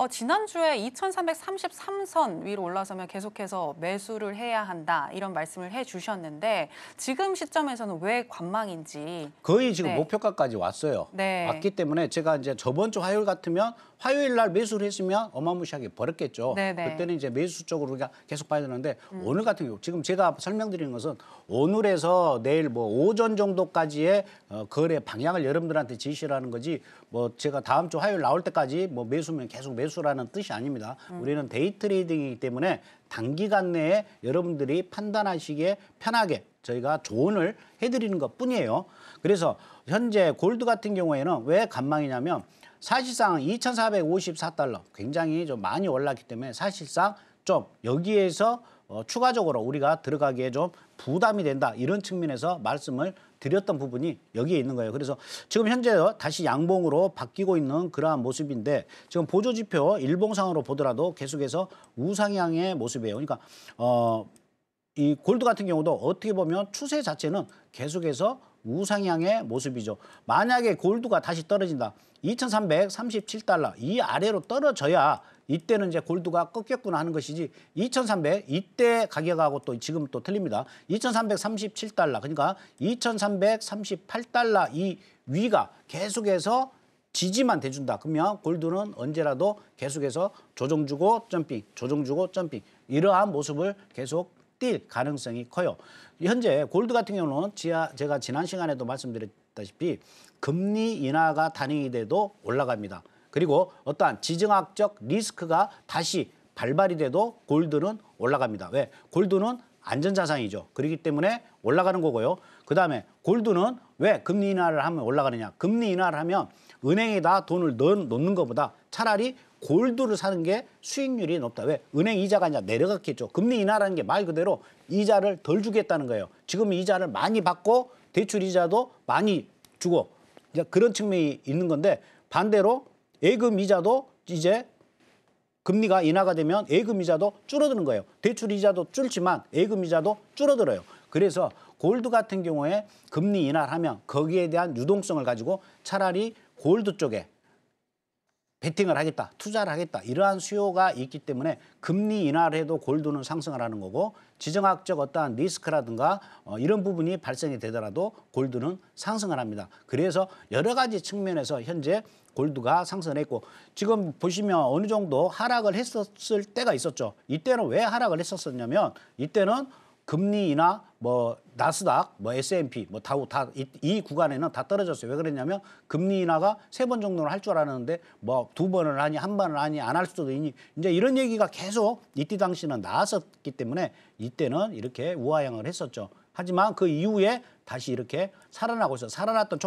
지난주에 2333선 위로 올라서면 계속해서 매수를 해야 한다 이런 말씀을 해주셨는데 지금 시점에서는 왜 관망인지. 거의 지금 네. 목표가까지 왔어요. 네. 왔기 때문에 제가 이제 저번 주 화요일 같으면 화요일 날 매수를 했으면 어마무시하게 벌었겠죠. 네네. 그때는 이제 매수 쪽으로 우리가 계속 봐야 되는데 오늘 같은 경우 지금 제가 설명드리는 것은 오늘에서 내일 뭐 오전 정도까지의 거래 방향을 여러분들한테 지시를 하는 거지 뭐 제가 다음 주 화요일 나올 때까지 뭐 매수면 계속 매수라는 뜻이 아닙니다. 우리는 데이 트레이딩이기 때문에 단기간 내에 여러분들이 판단하시기에 편하게 저희가 조언을 해드리는 것뿐이에요. 그래서 현재 골드 같은 경우에는 왜 관망이냐면 사실상 2,454달러 굉장히 좀 많이 올랐기 때문에 사실상 좀 여기에서 추가적으로 우리가 들어가기에 좀 부담이 된다 이런 측면에서 말씀을 드렸던 부분이 여기에 있는 거예요. 그래서 지금 현재 다시 양봉으로 바뀌고 있는 그러한 모습인데 지금 보조지표 일봉상으로 보더라도 계속해서 우상향의 모습이에요. 그러니까 이 골드 같은 경우도 어떻게 보면 추세 자체는 계속해서 우상향의 모습이죠. 만약에 골드가 다시 떨어진다. 2,337달러 이 아래로 떨어져야 이때는 이제 골드가 꺾였구나 하는 것이지 2,300 이때 가격하고 또 지금 또 틀립니다. 2,337달러 그러니까 2,338달러 이 위가 계속해서 지지만 돼준다. 그러면 골드는 언제라도 계속해서 조정 주고 점핑, 조정 주고 점핑 이러한 모습을 계속 뛸 가능성이 커요. 현재 골드 같은 경우는 제가 지난 시간에도 말씀드렸다시피 금리 인하가 단행이 돼도 올라갑니다. 그리고 어떠한 지정학적 리스크가 다시 발발이 돼도 골드는 올라갑니다. 왜? 골드는 안전자산이죠. 그렇기 때문에 올라가는 거고요. 그다음에 골드는 왜 금리 인하를 하면 올라가느냐. 금리 인하를 하면 은행에다 돈을 넣는 것보다 차라리 골드를 사는 게 수익률이 높다. 왜? 은행 이자가 이제 내려갔겠죠. 금리 인하라는 게 말 그대로 이자를 덜 주겠다는 거예요. 지금 이자를 많이 받고 대출 이자도 많이 주고 이제 그런 측면이 있는 건데 반대로 예금 이자도 이제 금리가 인하가 되면 예금 이자도 줄어드는 거예요. 대출 이자도 줄지만 예금 이자도 줄어들어요. 그래서 골드 같은 경우에 금리 인하를 하면 거기에 대한 유동성을 가지고 차라리 골드 쪽에 베팅을 하겠다, 투자를 하겠다 이러한 수요가 있기 때문에 금리 인하를 해도 골드는 상승을 하는 거고 지정학적 어떠한 리스크라든가 이런 부분이 발생이 되더라도 골드는 상승을 합니다. 그래서 여러 가지 측면에서 현재 골드가 상승을 했고 지금 보시면 어느 정도 하락을 했었을 때가 있었죠. 이때는 왜 하락을 했었냐면 이때는 금리 인하, 뭐 나스닥, 뭐 S&P, 뭐 다우 다 이 구간에는 다 떨어졌어요. 왜 그랬냐면 금리 인하가 3번 정도는 할 줄 알았는데 뭐 2번을 하니 1번을 하니 안 할 수도 있니 이제 이런 얘기가 계속 이때 당시는 나왔었기 때문에 이때는 이렇게 우하향을 했었죠. 하지만 그 이후에 다시 이렇게 살아나고 있어. 살아났던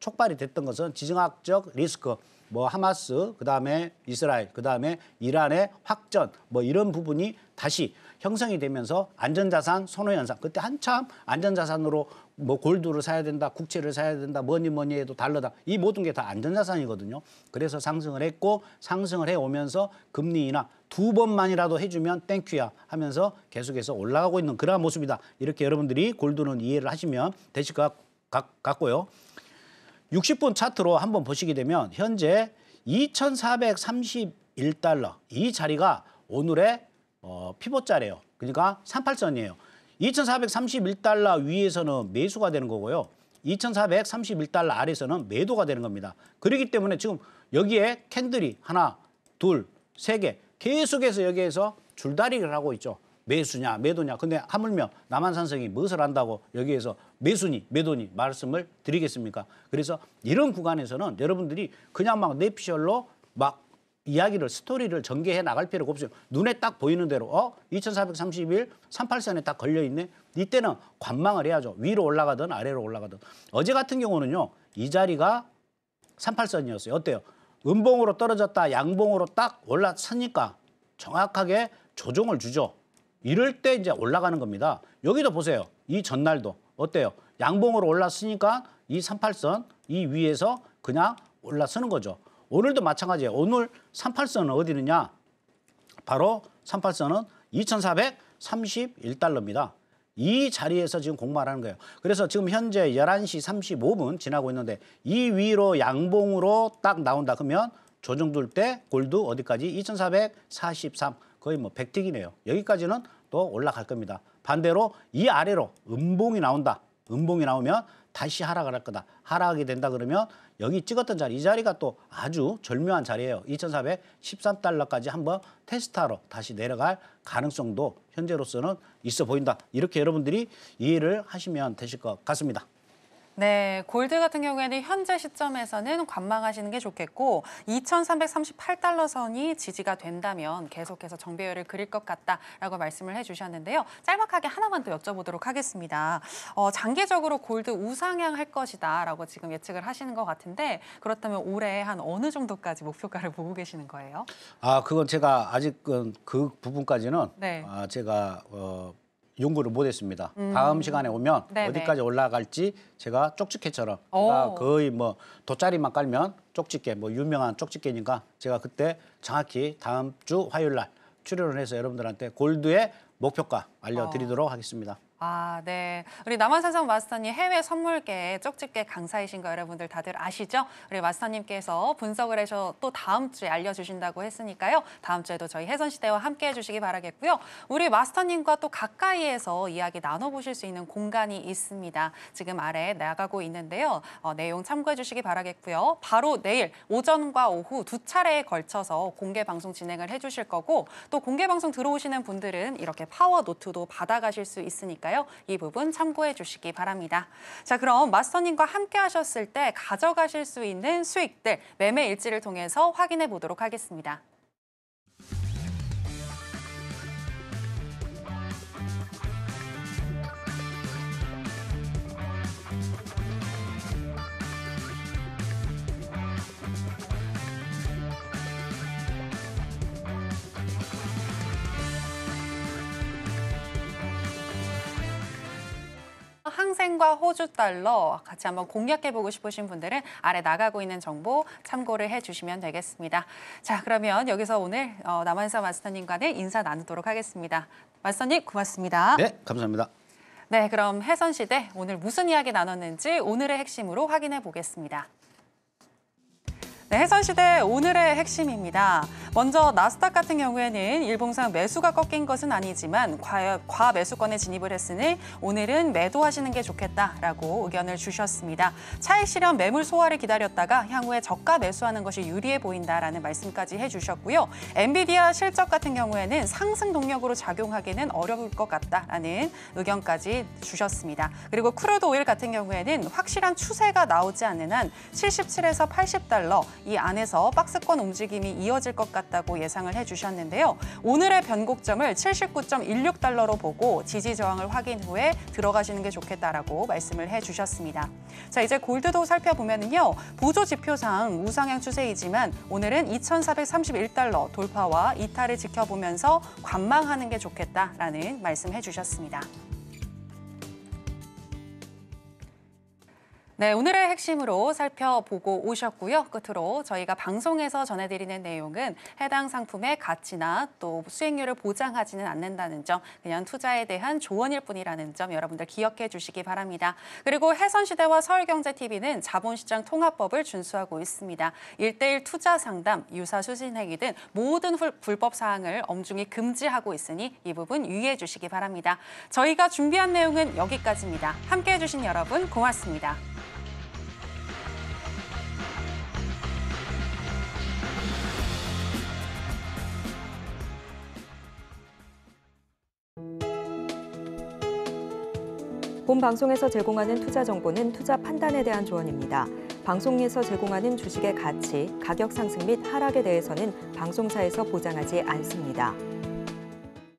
촉발이 됐던 것은 지정학적 리스크, 뭐 하마스, 그다음에 이스라엘, 그다음에 이란의 확전, 뭐 이런 부분이 다시 형성이 되면서 안전자산 선호 현상. 그때 한참 안전자산으로 뭐 골드를 사야 된다, 국채를 사야 된다, 뭐니 해도 달러다. 이 모든 게 다 안전자산이거든요. 그래서 상승을 했고 상승을 해오면서 금리 인하 2번만이라도 해주면 땡큐야 하면서 계속해서 올라가고 있는 그러한 모습이다. 이렇게 여러분들이 골드는 이해를 하시면 되실 것 같고요. 60분 차트로 한번 보시게 되면 현재 2,431달러 이 자리가 오늘의 피봇 자리예요. 그러니까 38선이에요. 2,431달러 위에서는 매수가 되는 거고요. 2,431달러 아래에서는 매도가 되는 겁니다. 그렇기 때문에 지금 여기에 캔들이 하나, 둘, 세 개 계속해서 여기에서 줄다리기를 하고 있죠. 매수냐 매도냐. 근데 하물며 남한산성이 무엇을 한다고 여기에서 매수니 매도니 말씀을 드리겠습니까? 그래서 이런 구간에서는 여러분들이 그냥 막 내피셜로 막 이야기를 스토리를 전개해 나갈 필요가 없어요. 눈에 딱 보이는 대로 2431 38선에 딱 걸려 있네. 이때는 관망을 해야죠. 위로 올라가든 아래로 올라가든. 어제 같은 경우는요. 이 자리가 38선이었어요. 어때요? 음봉으로 떨어졌다 양봉으로 딱 올라서니까 정확하게 조정을 주죠. 이럴 때 이제 올라가는 겁니다. 여기도 보세요. 이 전날도 어때요? 양봉으로 올랐으니까 이 38선 이 위에서 그냥 올라서는 거죠. 오늘도 마찬가지예요. 오늘 38선은 어디 있느냐? 바로 38선은 2,431달러입니다. 이 자리에서 지금 공부하는 거예요. 그래서 지금 현재 11시 35분 지나고 있는데 이 위로 양봉으로 딱 나온다. 그러면 조정될 때 골드 어디까지? 2,443 거의 뭐 100틱이네요. 여기까지는 또 올라갈 겁니다. 반대로 이 아래로 음봉이 나온다. 음봉이 나오면 다시 하락을 할 거다. 하락이 된다 그러면 여기 찍었던 자리, 이 자리가 또 아주 절묘한 자리예요. 2,413달러까지 한번 테스트하러 다시 내려갈 가능성도 현재로서는 있어 보인다. 이렇게 여러분들이 이해를 하시면 되실 것 같습니다. 네, 골드 같은 경우에는 현재 시점에서는 관망하시는 게 좋겠고 2,338달러 선이 지지가 된다면 계속해서 정배열을 그릴 것 같다라고 말씀을 해주셨는데요. 짤막하게 하나만 더 여쭤보도록 하겠습니다. 장기적으로 골드 우상향 할 것이다라고 지금 예측을 하시는 것 같은데 그렇다면 올해 한 어느 정도까지 목표가를 보고 계시는 거예요? 그건 제가 아직은 그 부분까지는 네. 제가 연구를 못했습니다. 다음 시간에 오면 네네. 어디까지 올라갈지 제가 쪽집게처럼 제가 거의 뭐 돗자리만 깔면 쪽집게 뭐 유명한 쪽집게니까 제가 그때 정확히 다음 주 화요일 날 출연을 해서 여러분들한테 골드의 목표가 알려드리도록 하겠습니다. 네. 우리 남한산성 마스터님 해외 선물계 쪽집게 강사이신 거 여러분들 다들 아시죠? 우리 마스터님께서 분석을 해서 또 다음 주에 알려주신다고 했으니까요. 다음 주에도 저희 혜선시대와 함께 해주시기 바라겠고요. 우리 마스터님과 또 가까이에서 이야기 나눠보실 수 있는 공간이 있습니다. 지금 아래 나가고 있는데요. 내용 참고해 주시기 바라겠고요. 바로 내일 오전과 오후 두 차례에 걸쳐서 공개 방송 진행을 해주실 거고 또 공개 방송 들어오시는 분들은 이렇게 파워 노트도 받아가실 수 있으니까요. 이 부분 참고해 주시기 바랍니다. 자, 그럼 마스터님과 함께 하셨을 때 가져가실 수 있는 수익들 매매 일지를 통해서 확인해 보도록 하겠습니다. 항생과 호주 달러 같이 한번 공략해보고 싶으신 분들은 아래 나가고 있는 정보 참고를 해주시면 되겠습니다. 자, 그러면 여기서 오늘 남한산 마스터님과는 인사 나누도록 하겠습니다. 마스터님 고맙습니다. 네, 감사합니다. 네, 그럼 혜선시대 오늘 무슨 이야기 나눴는지 오늘의 핵심으로 확인해 보겠습니다. 네, 혜선시대 오늘의 핵심입니다. 먼저 나스닥 같은 경우에는 일봉상 매수가 꺾인 것은 아니지만 과매수권에 진입을 했으니 오늘은 매도하시는 게 좋겠다라고 의견을 주셨습니다. 차익 실현 매물 소화를 기다렸다가 향후에 저가 매수하는 것이 유리해 보인다라는 말씀까지 해주셨고요. 엔비디아 실적 같은 경우에는 상승 동력으로 작용하기는 어려울 것 같다라는 의견까지 주셨습니다. 그리고 크루드 오일 같은 경우에는 확실한 추세가 나오지 않는 한 77에서 80달러 이 안에서 박스권 움직임이 이어질 것 같다고 예상을 해주셨는데요. 오늘의 변곡점을 79.16달러로 보고 지지 저항을 확인 후에 들어가시는 게 좋겠다라고 말씀을 해주셨습니다. 자, 이제 골드도 살펴보면요. 보조 지표상 우상향 추세이지만 오늘은 2,431달러 돌파와 이탈을 지켜보면서 관망하는 게 좋겠다라는 말씀해 주셨습니다. 네, 오늘의 핵심으로 살펴보고 오셨고요. 끝으로 저희가 방송에서 전해드리는 내용은 해당 상품의 가치나 또 수익률을 보장하지는 않는다는 점, 그냥 투자에 대한 조언일 뿐이라는 점 여러분들 기억해 주시기 바랍니다. 그리고 해선시대와 서울경제TV는 자본시장 통합법을 준수하고 있습니다. 1:1 투자 상담, 유사 수신 행위 등 모든 불법 사항을 엄중히 금지하고 있으니 이 부분 유의해 주시기 바랍니다. 저희가 준비한 내용은 여기까지입니다. 함께해 주신 여러분 고맙습니다. 본 방송에서 제공하는 투자 정보는 투자 판단에 대한 조언입니다. 방송에서 제공하는 주식의 가치, 가격 상승 및 하락에 대해서는 방송사에서 보장하지 않습니다.